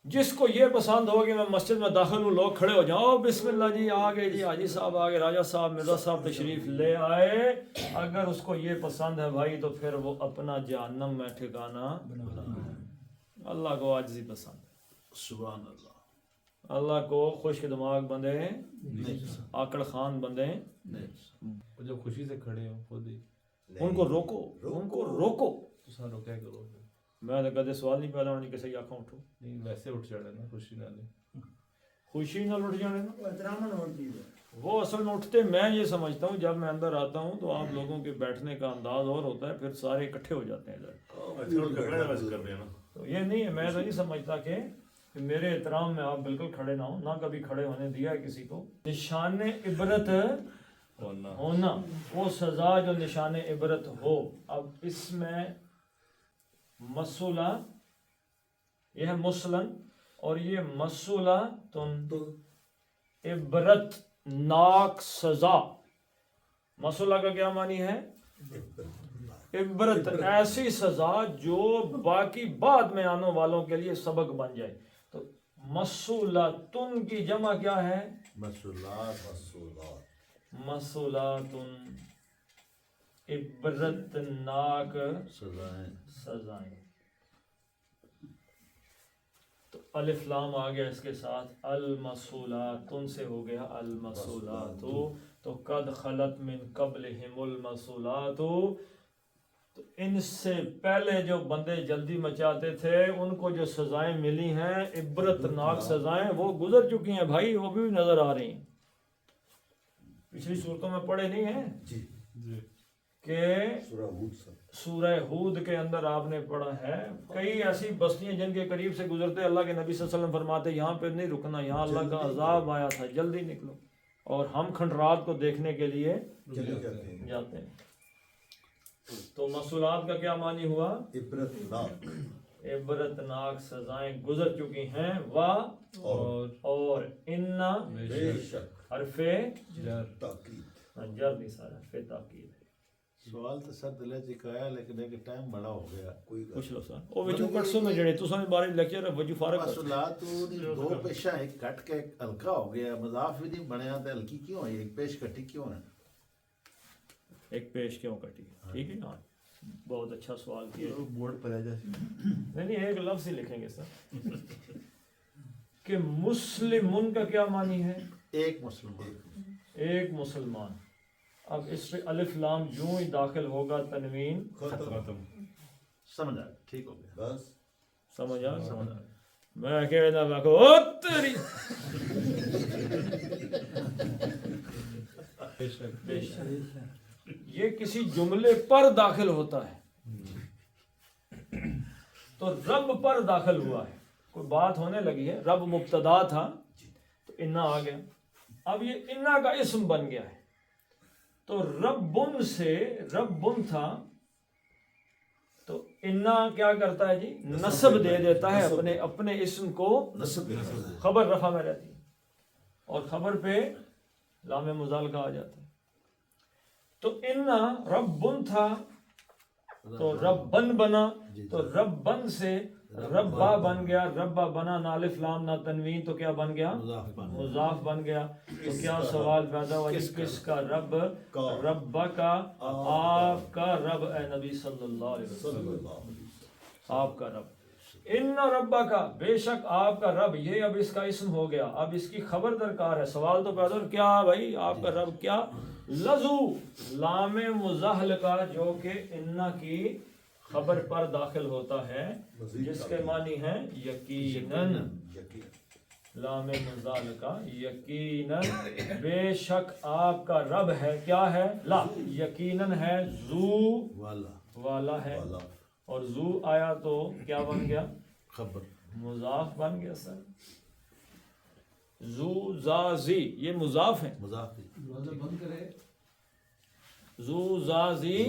جس کو یہ پسند ہو کہ میں مسجد میں داخل ہوں، لوگ کھڑے ہو جاؤ، بسم اللہ جی آ گئے، جی حاجی صاحب آ گئے، راجہ صاحب، مرزا صاحب تشریف لے آئے، اگر اس کو یہ پسند ہے بھائی، تو پھر وہ اپنا جہنم میں ٹھکانہ بنا. اللہ کو عاجزی پسند ہے، سبحان اللہ. اللہ کو خشک دماغ بندے، آکڑ خان بندے. وہ جب خوشی سے کھڑے ہوں خود ہی ان کو روکو، ان کو روکو. تو سر روکیا کرو پھر. میں تو کدے سوال نہیں پیدا ہونے کسی آنکھوں اٹھو، نہیں ویسے اٹھ چڑھے نا خوشی نہ لے. خوشی نہ اٹھ جانے نا. وہ اصل میں اٹھتے، میں یہ سمجھتا ہوں جب میں اندر آتا ہوں تو آپ لوگوں کے بیٹھنے کا انداز اور ہوتا ہے، پھر سارے اکٹھے ہو جاتے ہیں ادھر. تو یہ نہیں ہے، میں تو نہیں سمجھتا کہ میرے احترام میں آپ بالکل کھڑے نہ ہوں، نہ کبھی کھڑے ہونے دیا ہے کسی کو. نشان عبرت ہونا، وہ سزا جو نشان عبرت ہو. اب اس میں مسولہ، یہ ہے مسلن، اور یہ مسولہ تن عبرت ناک سزا. مسولہ کا کیا معنی ہے؟ عبرت، ایسی سزا جو باقی بعد میں آنے والوں کے لیے سبق بن جائے. تو مسولتن کی جمع کیا ہے؟ مسولاتن، عبرت ناک سزائیں. تو الف لام آ گیا اس کے ساتھ، المسولاتن سے ہو گیا المسولات. تو قد خلت من قبلہم المسولات، تو ان سے پہلے جو بندے جلدی مچاتے تھے ان کو جو سزائیں ملی ہیں، عبرت ناک سزائیں، وہ گزر چکی ہیں بھائی، وہ بھی نظر آ رہی ہیں. پچھلی صورتوں میں پڑھے نہیں ہیں جی کہ سورہ ہود کے اندر آپ نے پڑھا ہے کئی ایسی بستیاں جن کے قریب سے گزرتے اللہ کے نبی صلی اللہ علیہ وسلم فرماتے یہاں پہ نہیں رکنا، یہاں اللہ کا عذاب آیا تھا، جلدی نکلو. اور ہم کھنڈرات کو دیکھنے کے لیے جاتے ہیں. تو مسولات کا کیا معنی ہوا؟ عبرت ناک، عبرت ناک سزائیں گزر چکی ہیں. وا اور انا بے شک حرف تاکید، جر نہیں سارا حرف تاکید. سوال تو سر دلے چ آیا لیکن ایک ٹائم بڑا ہو گیا. کوئی پوچھ لو سر. او وچوں کٹ سو میں جڑے تساں بارے لیکچر وجو فارغ کر. مسولات دو پیشہ ایک کٹ کے ہلکا ہو گیا، مضاف بھی نہیں بنیا تو ہلکی کیوں ہے؟ ایک پیش کٹی کیوں ہے؟ ایک پیش کیوں کٹی؟ ٹھیک ہے نا، بہت اچھا سوال کیا. بورڈ پر آ جائے. نہیں ایک لفظ ہی لکھیں گے سر کہ مسلمن کا کیا معنی ہے؟ ایک مسلمان، ایک مسلمان. اب اس پہ الف لام یوں ہی داخل ہوگا، تنوین ختم. سمجھ آ ٹھیک ہو گیا. بس سمجھ آ. میں کہنا میں کو تیری بے شک بے شک یہ کسی جملے پر داخل ہوتا ہے تو رب پر داخل ہوا ہے. کوئی بات ہونے لگی ہے، رب مبتدا تھا تو انا آ گیا، اب یہ انا کا اسم بن گیا ہے. تو ربن سے ربن تھا تو انا کیا کرتا ہے جی؟ نصب دے دیتا ہے اپنے اسم کو، نسب خبر رفع میں رہتی ہے اور خبر پہ لام مزال کا آ جاتا ہے. تو انا ربن تھا تو ربن بنا، تو ربن سے ربا بن گیا، ربا بنا نہ الف لام نہ تنوین، تو کیا بن گیا؟ مضاف بن گیا. تو کیا سوال پیدا ہوا؟ کس کا رب؟ ربا کا، آپ کا رب اے نبی صلی اللہ علیہ وسلم، آپ کا رب. ان ربا کا، بے شک آپ کا رب. یہ اب اس کا اسم ہو گیا، اب اس کی خبر درکار ہے. سوال تو پیدا ہو کیا بھائی آپ کا رب کیا؟ لزو لام مزاحل کا، جو کہ ان کی خبر پر داخل ہوتا ہے، جس کے معنی ہیں یقیناً. لام مزاحل کا یقیناً، بے شک آپ کا رب ہے. کیا ہے؟ لا، یقیناً ہے، ذو والا ہے. اور ذو آیا تو کیا بن گیا؟ خبر مضاف بن گیا. سر ذو ذا زی یہ مضاف ہے. مضاف بند کرے. ذو ذا زی،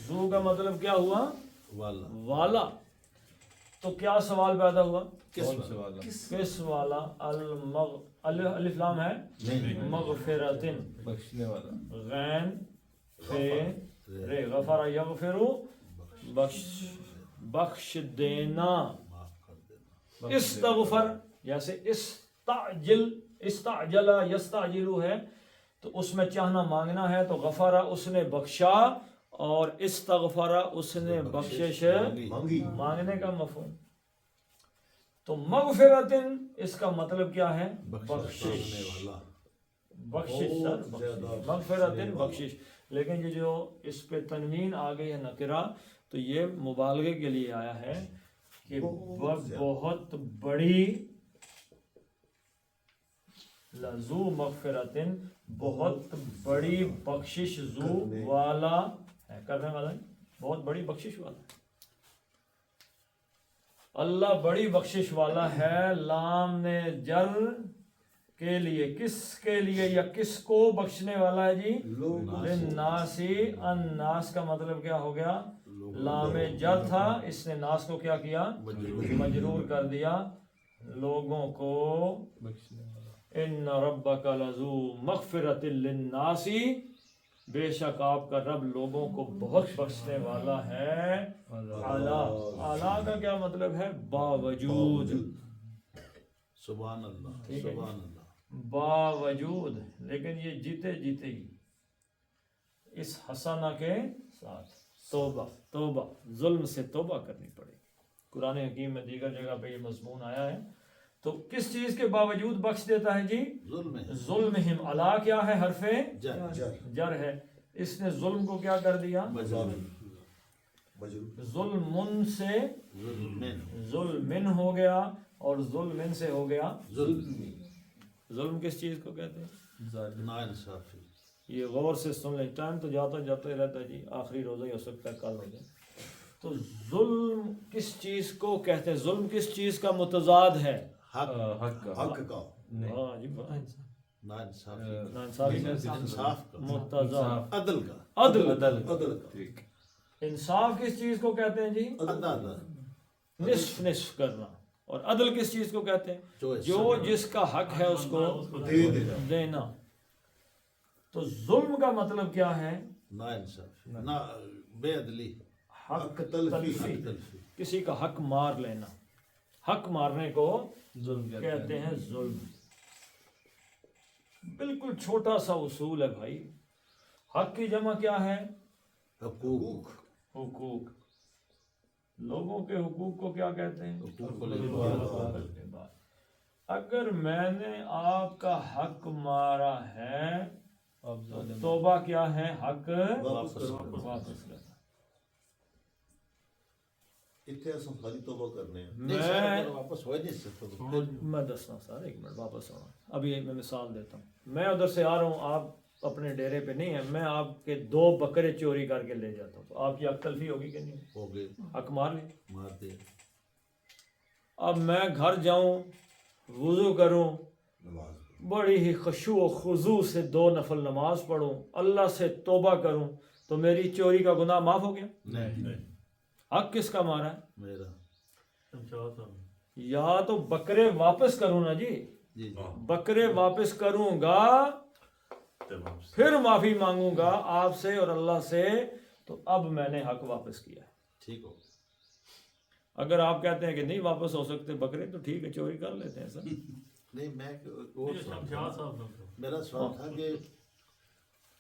ذو کا مطلب کیا ہوا؟ والا. والا. تو کیا سوال پیدا ہوا؟ کون سے والا؟ کس والا؟ الف لام ہے، نہیں. مغفرتن، بخشنے والا. غین فے رے، غفر یغفرو، بخش دینا. معاف کر دینا. استغفر، جیسے استعجل یستعجلو ہے تو اس میں چاہنا مانگنا ہے، تو غفرہ اس نے بخشا اور استغفرہ اس نے بخشش مانگی. مانگنے کا مفہوم. تو مغفرتن اس کا مطلب کیا ہے؟ بخشش. والا. بخشش سر، بخشش. مغفرتن بخشش. لیکن یہ جو اس پہ تنوین آ گئی ہے نکرہ، تو یہ مبالغے کے لیے آیا ہے کہ بہت بڑی، ذو مغفرتن بہت بڑی بخشش، ذو والا ہے، کرنے والا ہے، بہت بڑی بخشش والا ہے. اللہ بڑی بخشش والا ہے. لام نے جر کے لیے، کس کے لیے یا کس کو بخشنے والا ہے جی؟ للناسی. الناس کا مطلب کیا ہو گیا؟ لام جر تھا، اس نے ناس کو کیا کیا؟ مجرور کر دیا، لوگوں کو. بخشنے والا. ان ربک لذو مغفرۃ للناس، بے شک آپ کا رب لوگوں کو بہت بخشنے والا ہے. اعلیٰ کا کیا مطلب ہے؟ باوجود. سبحان اللہ. ٹھیک ہے. سبحان اللہ. باوجود. لیکن یہ جیتے جیتے ہی اس حسنہ کے ساتھ توبہ، توبہ، ظلم سے توبہ کرنی پڑے گی. قرآن حکیم میں دیگر جگہ پہ یہ مضمون آیا ہے. تو کس چیز کے باوجود بخش دیتا ہے جی؟ ظلم ہے. ظلمہم. الا کیا ہے؟ حرف جر. جر ہے. اس نے ظلم کو کیا کر دیا؟ ظلمن سے ظلمن ہو گیا اور ظلمن سے ہو گیا ظلم. ظلم. کس چیز کو کہتے ہیں؟ ظالم. ناانصافی. یہ غور سے سن لیں، ٹائم تو جاتا ہی رہتا ہے جی، آخری روزہ ہی ہو سکتا ہے کل ہو جائے. تو ظلم کس چیز کو کہتے ہیں؟ ظلم کس چیز کا متضاد ہے؟ حق. حق کا. حق کا. ہاں جی، ناانصافی. ناانصافی کا انصاف کا. متضاد. عدل کا. عدل. عدل کا. ٹھیک. انصاف کس چیز کو کہتے ہیں جی؟ عدل. نصف نصف کرنا. اور عدل کس چیز کو کہتے ہیں؟ جو جس کا حق ہے اس کو دے دینا. دینا. تو ظلم کا مطلب کیا ہے؟ ناانصافی. نا بے عدلی. حق تلفی. تلفی. کسی کا حق مار لینا. حق مارنے کو ظلم کہتے ہیں ظلم. بالکل چھوٹا سا اصول ہے بھائی. حق کی جمع کیا ہے؟ حقوق. حقوق. لوگوں کے حقوق کو کیا کہتے ہیں؟ حقوق حقوق کے بعد. اگر میں نے آپ کا حق مارا ہے تو توبہ کیا ہے؟ حق واپس کرو. واپس کرنا. اتنے اسم خالی توبہ کرنے ہیں. میں واپس ہو نہیں سکتا. میں دسنا سر، ایک منٹ واپس آنا. ابھی میں مثال دیتا ہوں. میں ادھر سے آ رہا ہوں، آپ اپنے ڈیرے پہ نہیں ہے، میں آپ کے 2 بکرے چوری کر کے لے جاتا ہوں، تو آپ کی حق تلفی ہوگی کہ نہیں؟ ہو گئے حق مار لیں۔ مارتے اب میں گھر جاؤں، وضو کروں، نماز بڑی ہی خشوع و خضوع سے 2 نفل نماز پڑھوں، اللہ سے توبہ کروں، تو میری چوری کا گناہ معاف ہو گیا؟ نہیں حق کس کا مارا ہے؟ میرا یا تو بکرے واپس کروں نا جی، جی جی بکرے واپس کروں گا، پھر معافی مانگوں گا آپ سے اور اللہ سے، تو اب میں نے حق واپس کیا ہے۔ ٹھیک ہو اگر آپ کہتے ہیں کہ نہیں واپس ہو سکتے بکرے، تو ٹھیک ہے، چوری کر لیتے ہیں سر۔ نہیں میں میرا سوال تھا کہ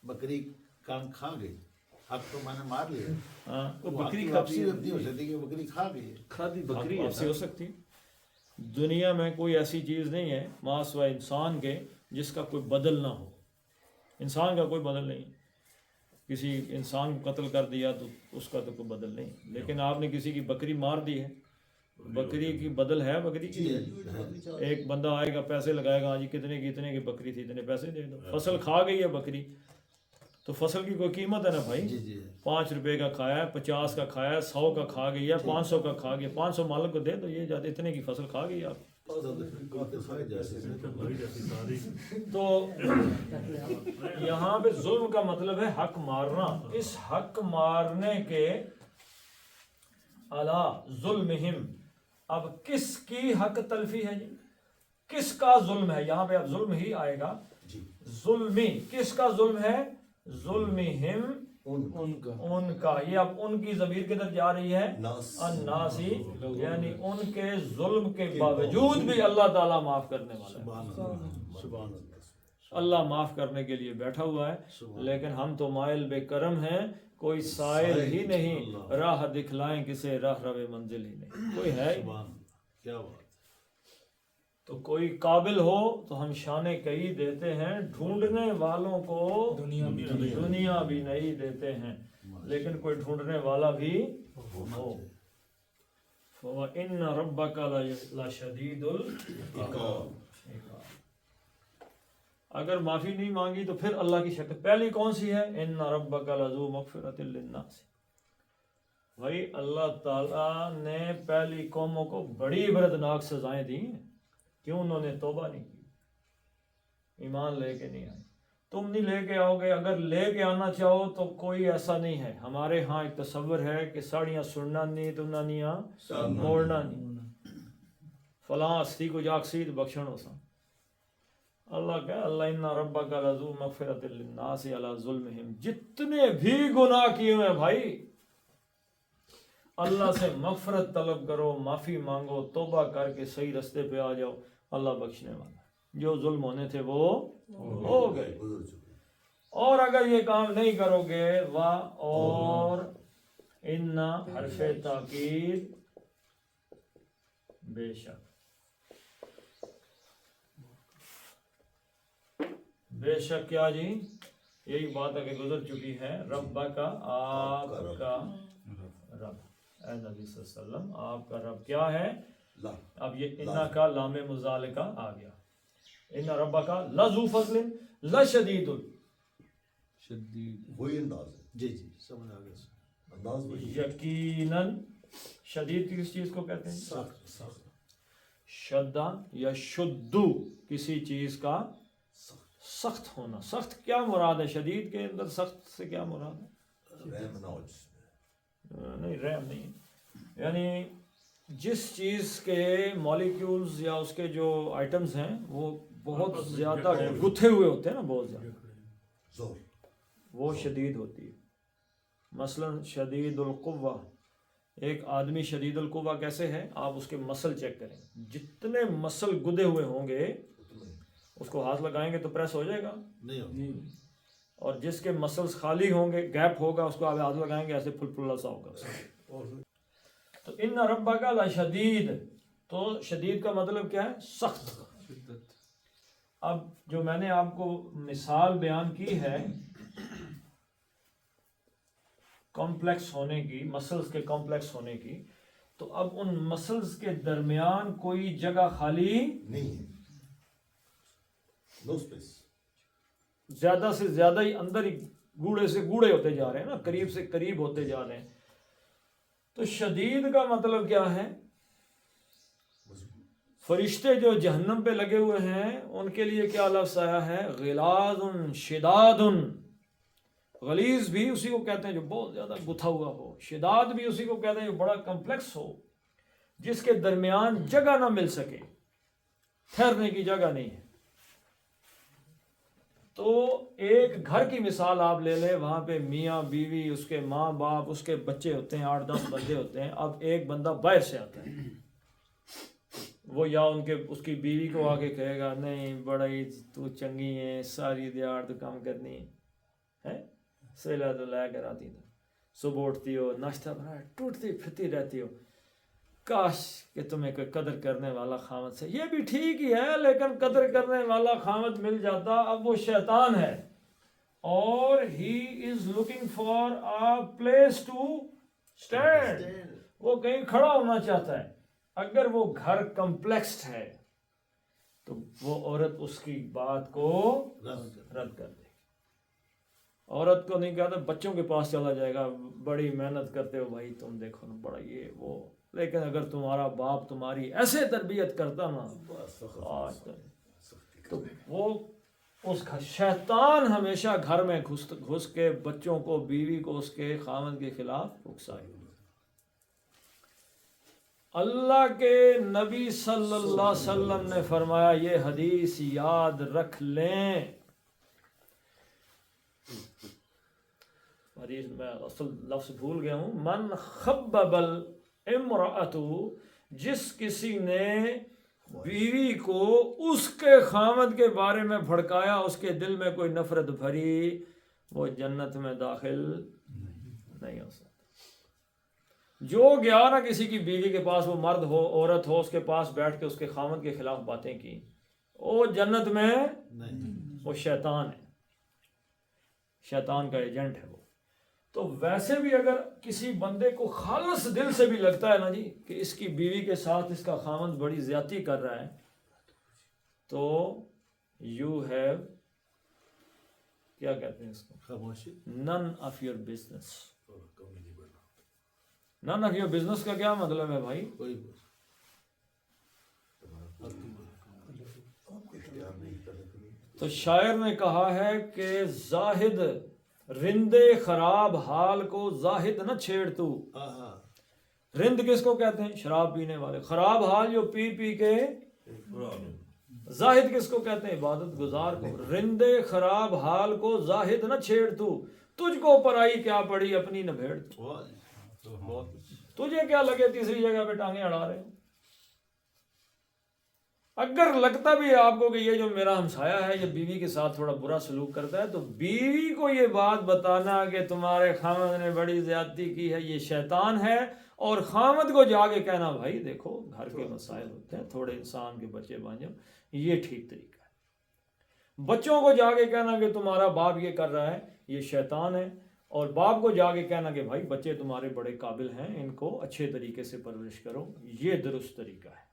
بکری کان کھا گئی، حق تو میں نے مار لیا، ہاں، وہ بکری بکری واپسی نہیں ہو سکتی کہ بکری کھا گئی ہے۔ کھادی حق بکری ہے واپسی ہو سکتی۔ دنیا میں کوئی ایسی چیز نہیں ہے ما سوائے انسان کے جس کا کوئی بدل نہ ہو، انسان کا کوئی بدل نہیں۔ کسی انسان کو قتل کر دیا تو اس کا تو کوئی بدل نہیں، لیکن آپ نے کسی کی بکری مار دی ہے، بکری کی بدل ہے، بکری کی ہے۔ ایک بندہ آئے گا، پیسے لگائے گا، ہاں جی اتنے کی بکری تھی، اتنے پیسے دے دو، فصل کھا گئی ہے بکری، تو فصل کی کوئی قیمت ہے نا بھائی؟ جی جی 5 روپے کا کھایا ہے، 50 کا کھایا ہے، 100 کا کھا گئی ہے، 500 کا کھا گیا، 500 مالک کو دے دو، یہ جاتے اتنے کی فصل کھا گئی آپ۔ تو یہاں پہ ظلم کا مطلب ہے حق مارنا۔ اس حق مارنے کے علا ظلمہم، اب کس کی حق تلفی ہے جی؟ کس کا ظلم ہے؟ یہاں پہ اب ظلم ہی آئے گا، ظلمی، کس کا ظلم ہے؟ ظلمہم، ان کا، یہ اب ان کی ضمیر کدھر جا رہی ہے؟ الناسی، یعنی ان کے ظلم کے باوجود بھی اللہ تعالیٰ معاف کرنے والا ہے۔ اللہ معاف کرنے کے لیے بیٹھا ہوا ہے، لیکن ہم تو مائل بے کرم ہیں، کوئی سائل ہی نہیں، راہ دکھلائیں کسے، راہ روے منزل ہی نہیں، کوئی ہے ہی نہیں۔ کیا بات تو کوئی قابل ہو تو ہم شان کئی دیتے ہیں، ڈھونڈنے والوں کو دنیا بھی نہیں دیتے ہیں، لیکن کوئی ڈھونڈنے والا بھی ہو۔ فَإِنَّ رَبَّكَ لَشَدِيدُ الْعِقَابِ۔ اگر معافی نہیں مانگی تو پھر اللہ کی شکل پہلی کون سی ہے؟ إِنَّ رَبَّكَ لَذُو مَغْفِرَةٍ لِلنَّاسِ۔ بھائی اللہ تعالیٰ نے پہلی قوموں کو بڑی عبرتناک سزائیں دی ہیں، کیوں انہوں نے توبہ نہیں کی، ایمان لے کے نہیں آئے۔ تم نہیں لے کے آؤ گے، اگر لے کے آنا چاہو تو کوئی ایسا نہیں ہے۔ ہمارے ہاں ایک تصور ہے کہ ساڑیاں سننا نہیں تو نانیاں موڑنا نہیں، فلاں ہستی کو جاکسید بخشن ہو سا۔ اللہ کہ اللہ ان ربک لذو مغفرۃ للناس علی ظلمہم، جتنے بھی گناہ کیے ہوئے بھائی اللہ سے مغفرت طلب کرو، معافی مانگو، توبہ کر کے صحیح رستے پہ آ جاؤ، اللہ بخشنے والا ہے۔ جو ظلم ہونے تھے وہ ہو گئے، اور اگر یہ کام نہیں کرو گے اور ان حرف تاکید، بے شک بے شک کیا جی، یہی بات آگے گزر چکی ہے، رب کا، آپ کا رب، اے نبی صلی اللہ علیہ وسلم آپ کا رب کیا ہے؟ اب یہ انا کا لام مزالکہ آ گیا، ان ربک لذو فضل لشدید، شدید وہی انداز ہے، جی جی سمجھ آ گیا، انداز وہی ہے۔ یقیناً شدید کس چیز کو کہتے ہیں؟ سخت شدہ یا شدو، کسی چیز کا سخت ہونا۔ سخت کیا مراد ہے؟ شدید کے اندر سخت سے کیا مراد ہے؟ رحم نہ ہو جس میں۔ نہیں، رحم نہیں، یعنی جس چیز کے مالیکیولز یا اس کے جو آئٹمز ہیں وہ بہت زیادہ گتھے ہوئے ہوتے ہیں نا، بہت زیادہ، زور وہ شدید ہوتی ہے۔ مثلا شدید القوہ، ایک آدمی شدید القوہ کیسے ہے؟ آپ اس کے مسل چیک کریں، جتنے مسل گدے ہوئے ہوں گے اس کو ہاتھ لگائیں گے تو پریس ہو جائے گا، نہیں ہوگی، اور جس کے مسلز خالی ہوں گے، گیپ ہوگا، اس کو آپ ہاتھ لگائیں گے ایسے پھل پھلا سا ہوگا۔ تو ان ربک لشدید، تو شدید کا مطلب کیا ہے؟ سخت۔ شدت، اب جو میں نے آپ کو مثال بیان کی ہے کمپلیکس ہونے کی، مسلز کے کمپلیکس ہونے کی، تو اب ان مسلز کے درمیان کوئی جگہ خالی نہیں ہے، نو اسپیس۔ زیادہ سے زیادہ ہی اندر ہی گوڑے سے گوڑے ہوتے جا رہے ہیں نا، قریب سے قریب ہوتے جا رہے ہیں. تو شدید کا مطلب کیا ہے؟ فرشتے جو جہنم پہ لگے ہوئے ہیں ان کے لیے کیا لفظ آیا ہے؟ غلاظ شداد. غلیظ بھی اسی کو کہتے ہیں جو بہت زیادہ گتھا ہوا ہو، شداد بھی اسی کو کہتے ہیں جو بڑا کمپلیکس ہو، جس کے درمیان جگہ نہ مل سکے، ٹھہرنے کی جگہ نہیں ہے. تو ایک گھر کی مثال آپ لے لیں، وہاں پہ میاں بیوی، اس کے ماں باپ، اس کے بچے ہوتے ہیں، 8-10 بندے ہوتے ہیں. اب ایک بندہ باہر سے آتا ہے، وہ یا اس کی بیوی کو آگے کہے گا نہیں بڑی تو چنگی ہے، ساری دیہڑ تو کام کرنی ہے، سیلا تو لے کر آتی تھا، صبح اٹھتی ہو ناشتہ بنا ٹوٹتی پھرتی رہتی ہو، کاش کہ تمہیں کوئی قدر کرنے والا خامد سے. یہ بھی ٹھیک ہی ہے، لیکن قدر کرنے والا خامد مل جاتا. اب وہ شیطان ہے اور he is looking for a place to stand. وہ کہیں کھڑا ہونا چاہتا ہے. اگر وہ گھر کمپلیکسڈ ہے تو وہ عورت اس کی بات کو رد کر دے. عورت کو نہیں کہتا بچوں کے پاس چلا جائے گا، بڑی محنت کرتے ہو بھائی تم، دیکھو نا بڑا یہ وہ، لیکن اگر تمہارا باپ تمہاری ایسے تربیت کرتا نا تو وہ اس شیطان ہمیشہ گھر میں گھس کے بچوں کو، بیوی کو اس کے خاوند کے خلاف اکسائے. اللہ کے نبی صلی اللہ علیہ وسلم نے فرمایا، یہ حدیث یاد رکھ لیں. حدیث میں اصل لفظ بھول گیا ہوں. من خبب الامرأۃ، جس کسی نے بیوی کو اس کے خامد کے بارے میں بھڑکایا، اس کے دل میں کوئی نفرت بھری، وہ جنت میں داخل نہیں ہو سکتا. جو گیا نا کسی کی بیوی کے پاس، وہ مرد ہو عورت ہو، اس کے پاس بیٹھ کے اس کے خامد کے خلاف باتیں کی، وہ جنت میں نہیں، وہ شیطان ہے، شیطان کا ایجنٹ ہے وہ. تو ویسے بھی اگر کسی بندے کو خالص دل سے بھی لگتا ہے نا جی کہ اس کی بیوی کے ساتھ اس کا خامد بڑی زیادتی کر رہا ہے، تو یو ہیو، کیا کہتے ہیں اس کو، خاموشی. None of your business. None of your business کا کیا مطلب ہے بھائی؟ کوئی تو شاعر نے کہا ہے کہ زاہد رندے خراب حال کو زاہد نہ چھیڑ تو. رند کس کو کہتے ہیں؟ شراب پینے والے. خراب حال جو پی پی کے. زاہد کس کو کہتے ہیں؟ عبادت گزار کو. رندے خراب حال کو زاہد نہ چھیڑ تو، تجھ کو پرائی کیا پڑی اپنی نہ بھیڑ تو. تجھے کیا لگے تیسری جگہ پہ ٹانگیں اڑا رہے ہو؟ اگر لگتا بھی ہے آپ کو کہ یہ جو میرا ہمسایہ ہے یہ بیوی کے ساتھ تھوڑا برا سلوک کرتا ہے، تو بیوی کو یہ بات بتانا کہ تمہارے خامد نے بڑی زیادتی کی ہے، یہ شیطان ہے، اور خامد کو جا کے کہنا بھائی دیکھو گھر کے مسائل ہوتے ہیں، تھوڑے انسان کے بچے بن جاؤ، یہ ٹھیک طریقہ ہے. بچوں کو جا کے کہنا کہ تمہارا باپ یہ کر رہا ہے، یہ شیطان ہے، اور باپ کو جا کے کہنا کہ بھائی بچے تمہارے بڑے قابل ہیں، ان کو اچھے طریقے سے پرورش کرو، یہ درست طریقہ ہے.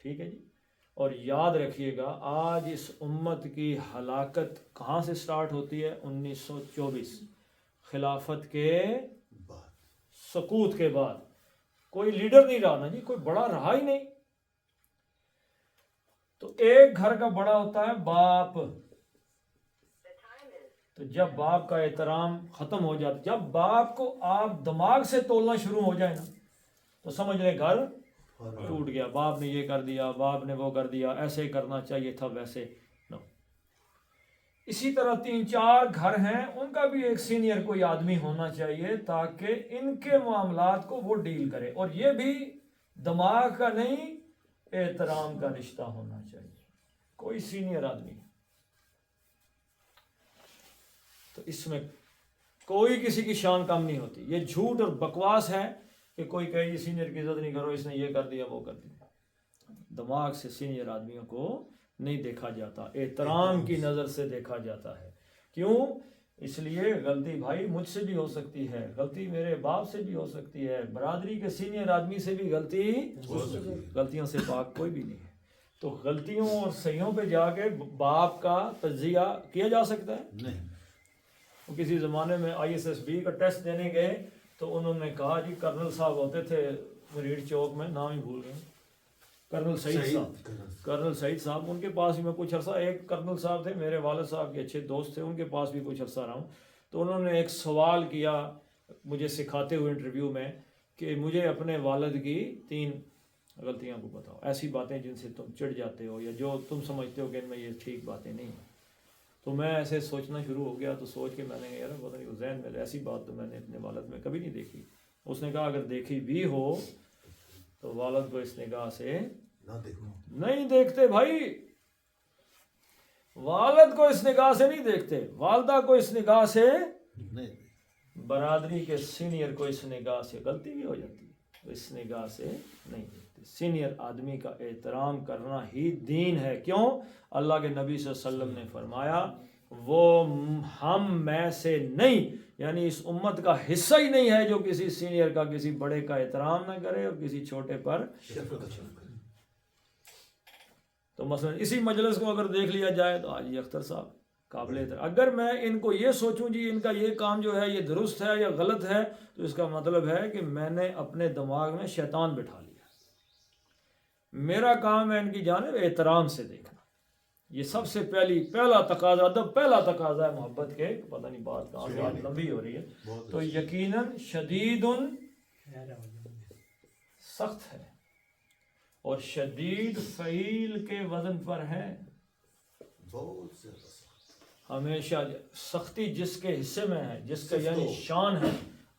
ٹھیک ہے جی. اور یاد رکھیے گا آج اس امت کی ہلاکت کہاں سے سٹارٹ ہوتی ہے؟ 1924 خلافت کے سقوط کے بعد. کوئی لیڈر نہیں رہا نا جی، کوئی بڑا رہا ہی نہیں. تو ایک گھر کا بڑا ہوتا ہے باپ. تو جب باپ کا احترام ختم ہو جاتا، جب باپ کو آپ دماغ سے تولنا شروع ہو جائے نا، تو سمجھ لیں گھر ٹوٹ گیا. باپ نے یہ کر دیا، باپ نے وہ کر دیا، ایسے کرنا چاہیے تھا، ویسے نو. اسی طرح 3-4 گھر ہیں، ان کا بھی ایک سینئر کوئی آدمی ہونا چاہیے تاکہ ان کے معاملات کو وہ ڈیل کرے. اور یہ بھی دماغ کا نہیں، احترام کا رشتہ ہونا چاہیے، کوئی سینئر آدمی. تو اس میں کوئی کسی کی شان کم نہیں ہوتی. یہ جھوٹ اور بکواس ہے کہ کوئی کہے یہ سینئر کی عزت نہیں کرو، اس نے یہ کر دیا وہ کر دیا. دماغ سے سینئر آدمیوں کو نہیں دیکھا جاتا، احترام کی نظر سے دیکھا جاتا ہے. کیوں؟ اس لیے غلطی بھائی مجھ سے بھی ہو سکتی ہے، غلطی میرے باپ سے بھی ہو سکتی ہے، برادری کے سینئر آدمی سے بھی غلطی، غلطیوں سے پاک کوئی بھی نہیں ہے. تو غلطیوں اور صحیحوں پہ جا کے باپ کا تجزیہ کیا جا سکتا ہے؟ نہیں. وہ کسی زمانے میں ISSB کا ٹیسٹ دینے گئے تو انہوں نے کہا جی کرنل صاحب ہوتے تھے مریڑ چوک میں، نام ہی بھول گئے، کرنل سعید صاحب، کرنل سعید صاحب، ان کے پاس بھی میں کچھ عرصہ، ایک کرنل صاحب تھے میرے والد صاحب کے اچھے دوست تھے، ان کے پاس بھی کچھ عرصہ رہا ہوں. تو انہوں نے ایک سوال کیا مجھے سکھاتے ہوئے انٹرویو میں کہ مجھے اپنے والد کی 3 غلطیاں کو بتاؤ، ایسی باتیں جن سے تم چڑ جاتے ہو یا جو تم سمجھتے ہو کہ ان میں یہ ٹھیک باتیں نہیں ہیں. تو میں ایسے سوچنا شروع ہو گیا، تو سوچ کے میں نے کہا یار پتہ نہیں ذہن میں ایسی بات تو میں نے اپنے والد میں کبھی نہیں دیکھی. اس نے کہا اگر دیکھی بھی ہو تو والد کو اس نگاہ سے نہ دیکھو. نہیں دیکھتے بھائی، والد کو اس نگاہ سے نہیں دیکھتے، والدہ کو اس نگاہ سے، نہیں. برادری کے سینئر کو اس نگاہ سے، غلطی بھی ہو جاتی ہے تو اس نگاہ سے نہیں دیکھتے. سینئر آدمی کا احترام کرنا ہی دین ہے. کیوں؟ اللہ کے نبی صلی اللہ علیہ وسلم نے فرمایا وہ ہم میں سے نہیں، یعنی اس امت کا حصہ ہی نہیں ہے جو کسی سینئر کا، کسی بڑے کا احترام نہ کرے اور کسی چھوٹے پر. تو مثلا اسی مجلس کو اگر دیکھ لیا جائے تو آج اختر صاحب قابل احترام، اگر میں ان کو یہ سوچوں جی ان کا یہ کام جو ہے یہ درست ہے یا غلط ہے تو اس کا مطلب ہے کہ میں نے اپنے دماغ میں شیطان بٹھا لیا. میرا کام ہے ان کی جانب احترام سے دیکھنا. یہ سب سے پہلا تقاضا، ادب پہلا تقاضا ہے محبت کے. پتہ نہیں بات کہاں سے آج لمبی ہو رہی ہے. تو یقیناً شدید سخت ہے، اور شدید فعیل کے وزن پر ہے. بہت زیادہ. ہمیشہ سختی جس کے حصے میں ہے، جس کا یعنی شان ہے.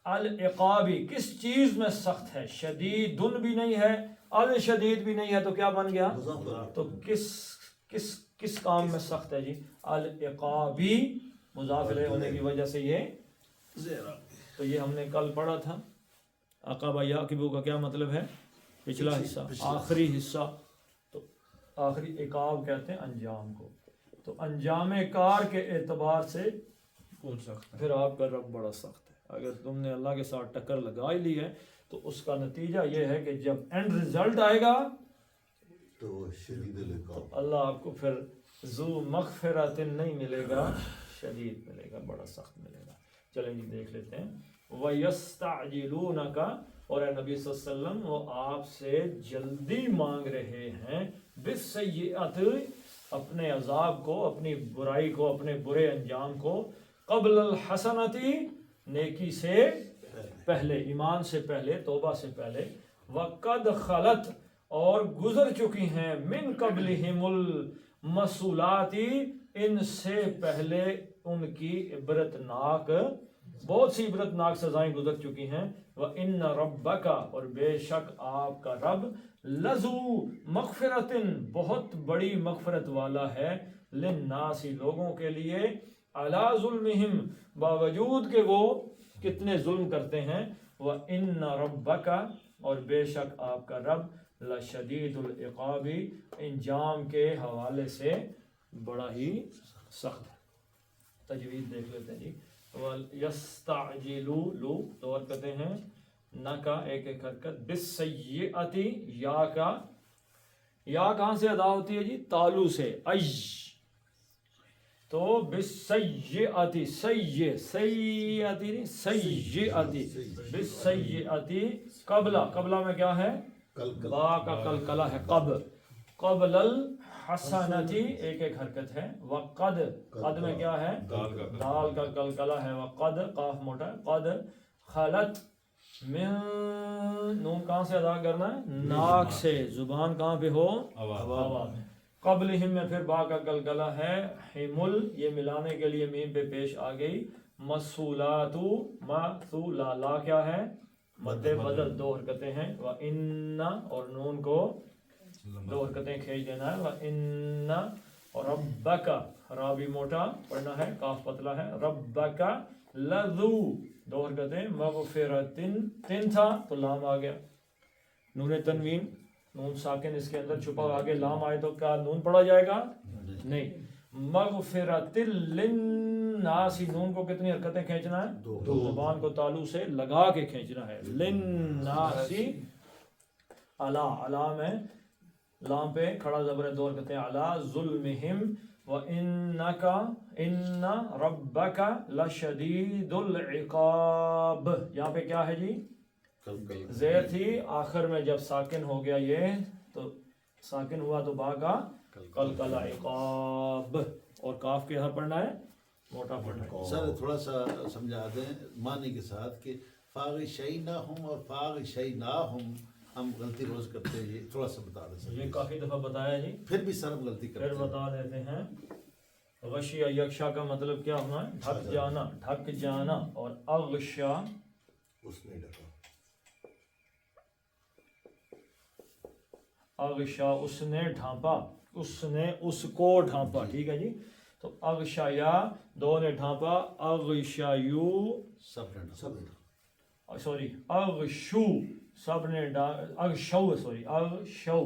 العقابی کس چیز میں سخت ہے؟ شدید بھی نہیں ہے، الشدید بھی نہیں ہے، تو کیا بن گیا؟ تو کس کام میں سخت ہے جی؟ العقابی مضاف الیہ ہونے کی وجہ سے یہ. تو یہ ہم نے کل پڑھا تھا. عقابہ یعقبو کا کیا مطلب ہے؟ پچھلا حصہ، آخری حصہ. تو آخری عقاب کہتے ہیں انجام کو. تو انجام کار کے اعتبار سے پھر آپ کا رب بڑا سخت ہے. اگر تم نے اللہ کے ساتھ ٹکر لگا ہی لی ہے تو اس کا نتیجہ یہ ہے کہ جب اینڈ رزلٹ آئے گا تو شدید العقاب، اللہ آپ کو پھر ذو مغفرت نہیں ملے گا، شدید ملے گا، بڑا سخت ملے گا. چلیں جی دیکھ لیتے ہیں. وَيَسْتَعْجِلُونَكَ، اور اے نبی صلی اللہ علیہ وسلم وہ آپ سے جلدی مانگ رہے ہیں، بِالسَّيِّئَةِ اپنے عذاب کو، اپنی برائی کو، اپنے برے انجام کو، قبل الحسنتی نیکی سے پہلے، ایمان سے پہلے، توبہ سے پہلے. وقد خلت اور گزر چکی ہیں، من قبلہم المسولات ان سے پہلے ان کی عبرتناک، بہت سی عبرتناک سزائیں گزر چکی ہیں. وَإِنَّ رَبَّكَ اور بے شک آپ کا رب، لذو مغفرتن بہت بڑی مغفرت والا ہے، للناس لوگوں کے لیے، علی ظلمہم باوجود کہ وہ کتنے ظلم کرتے ہیں. وَإِنَّ رَبَّكَ اور بے شک آپ کا رب، لشدید العقاب انجام کے حوالے سے بڑا ہی سخت ہے. تجوید دیکھ لیتے ہیں جی. وَيَسْتَعْجِلُوا لو دو حرکتیں ہیں، نہ کا ایک ایک حرکت. بِالسَّيِّئَةِ یا کا، یا کہاں سے ادا ہوتی ہے جی؟ تالو سے، اج. تو بِالسَّيِّئَةِ سیئتی نہیں، سیئتی. بِالسَّيِّئَةِ قبلہ میں کیا ہے؟ با کا قلقلہ ہے، قبل الحسنتی ایک ایک حرکت ہے. وقد قد میں کیا ہے؟ دال کا قلقلہ ہے. وقد قاف موٹا ہے. قد خلت من، نون کہاں سے ادا کرنا ہے؟ ناک سے. زبان کہاں پہ ہو؟ ہوا میں. قبلہم میں پھر با کا قلقلہ ہے. حمل یہ ملانے کے لیے میم پہ پیش آ گئی. مسولاتو مسولا، لا کیا ہے؟ مد بدل، دو حرکتیں ہیں. وَإِنَّ اور نون کو دو حرکتیں کھینچ دینا ہے. وَإِنَّ اور رَبَّكَ را بھی موٹا پڑھنا ہے، کاف پتلا ہے. رَبَّكَ لذو دو حرکتیں. مغفرتن تن تھا تو لام آ گیا. نون تنوین، نون ساکن اس کے اندر چھپا، آگے لام آئے تو کیا نون پڑھا جائے گا؟ نہیں. مغفرت للناس، نون کو کتنی حرکتیں کھینچنا ہے؟ دو. زبان کو تالو سے لگا کے کھینچنا ہے. للناس، علا میں لام پہ کھڑا زبر دور کہتے ہیں علی ظلمہم وَإِنَّكَ إِنَّ رَبَّكَ لَشَدِيدُ الْعِقَابِ. یہاں پہ کیا ہے جی؟ زیر تھی آخر میں جب ساکن ہو گیا یہ تو ساکن ہوا تو با کا قلقلہ عقاب. اور کاف کے یہاں پڑھنا ہے موٹا پڑھنا ہے. سر تھوڑا سا سمجھا دیں معنی کے ساتھ کہ فاغشینہم اور فاغشیناہم ہم غلطی روز کرتے ہیں، یہ تھوڑا سا بتا دیں سر. یہ کافی دفعہ بتایا جی، پھر بھی سر ہم غلطی کرتے پھر ہیں. بتا دیتے ہیں. غشیہ یکشا کا مطلب کیا ہونا ہے؟ ڈھک جانا، ڈھک جانا. اور اغشا اس نے ڈھکا. اغشا اس نے ڈھانپا، اس نے اس کو ڈھانپا. ٹھیک ہے جی. تو اغشا یا دو نے ڈھانپا، اغشا یو سب نے سوری اغشو سب نے اغشو سوری اغشو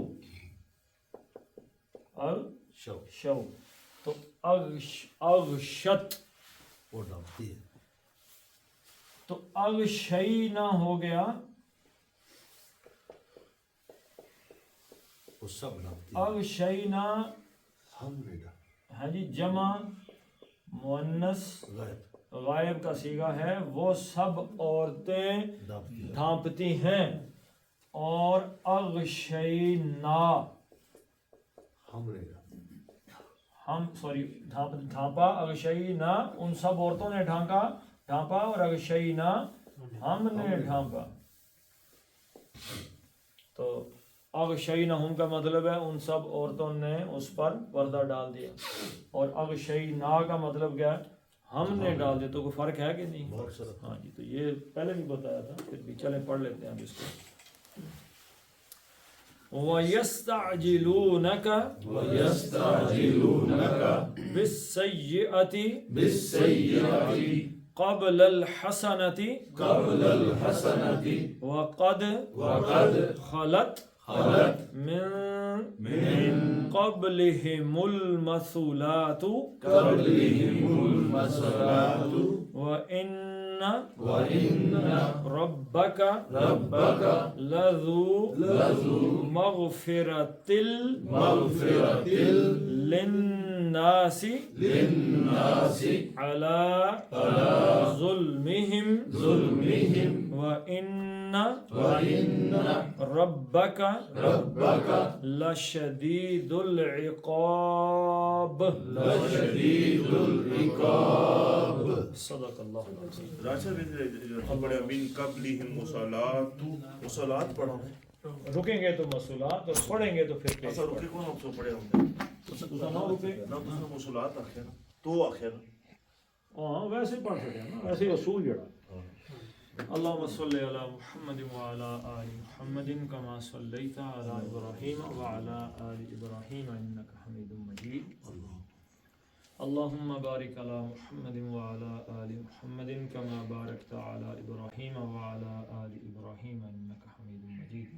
شو اغشو. تو اغشت وہ ڈانپتی ہے. تو اغشینا ہو گیا، وہ سب ڈانپتی ہے. اغشینا ہم نے ڈھکا. ہے جی جمع مؤنث غائب غائب کا صیغہ ہے. وہ سب عورتیں ڈانپتی ہے. ڈھانپتی ہیں. اور اغشینا ہم نے ڈھکا. ہم سوری ڈھانپا، اغشینا ان سب عورتوں نے ڈھانپا اور اغشینا ہم نے ڈھانپا. تو اغشینا ہم کا مطلب ہے ان سب عورتوں نے اس پر پردہ ڈال دیا. اور اغشینا کا مطلب کیا ہے؟ ہم نے ڈال دیا. تو کوئی فرق ہے کہ نہیں؟ بہت سارا. ہاں جی. تو یہ پہلے بھی بتایا تھا، پھر بھی چلیں پڑھ لیتے ہیں اب اس کو. وَيَسْتَعْجِلُونَكَ بِالسَّيِّئَةِ قبل الحسنة وقد خلت من قبلهم المثلات وإن ربك لذو مغفرة للناس على ظلمهم وإن ربك لشديد العقاب. صدق اللہ العظیم. راجہ بڑے امین قبلہم مصالات پڑھا ہے. رکیں گے تو مسئولات اور پڑھیں گے تو پھر پیش ایسا رکے کون ہم سو پڑھے ہوں گے نہ رکے. نہ دوسرے مصالات آخر تو آخر ہاں ویسے پڑھ سکتے ہیں نا، ویسے اصول جڑا. اللهم صل على محمد وعلى آل محمد كما صليت على إبراهيم وعلى آل إبراهيم إنك حميد مجيد. اللهم بارك على محمد وعلى آل محمد كما باركت على إبراهيم وعلى آل إبراهيم إنك حميد مجيد.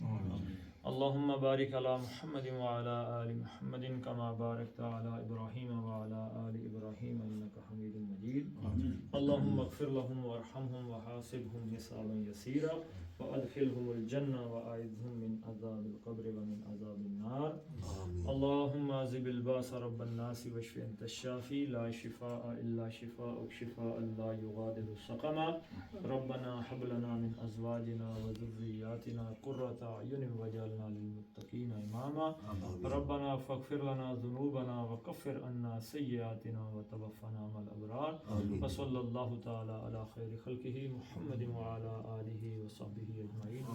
اللهم بارك على محمد وعلى آل محمد كما باركت على إبراهيم وعلى آل إبراهيم إنك حميد مجيد. اللهم اغفر لهم وارحمهم وحاسبهم حسابا يسيرا وأدخلهم الجنة وأعذهم من عذاب القبر ومن عذاب النار. اللهم أذهب الباس رب الناس واشف أنت الشافي لا شفاء إلا شفاءك شفاء لا يغادر سقما. ربنا هب لنا من أزواجنا وذرياتنا قرة أعين واجعلنا للمتقين إماما. ربنا فاغفر لنا ذنوبنا وكفر عنا سيئاتنا وتوفنا مع الأبرار. وصلى الله تعالى على خير خلقه محمد وعلى آله وصحبه أجمعين.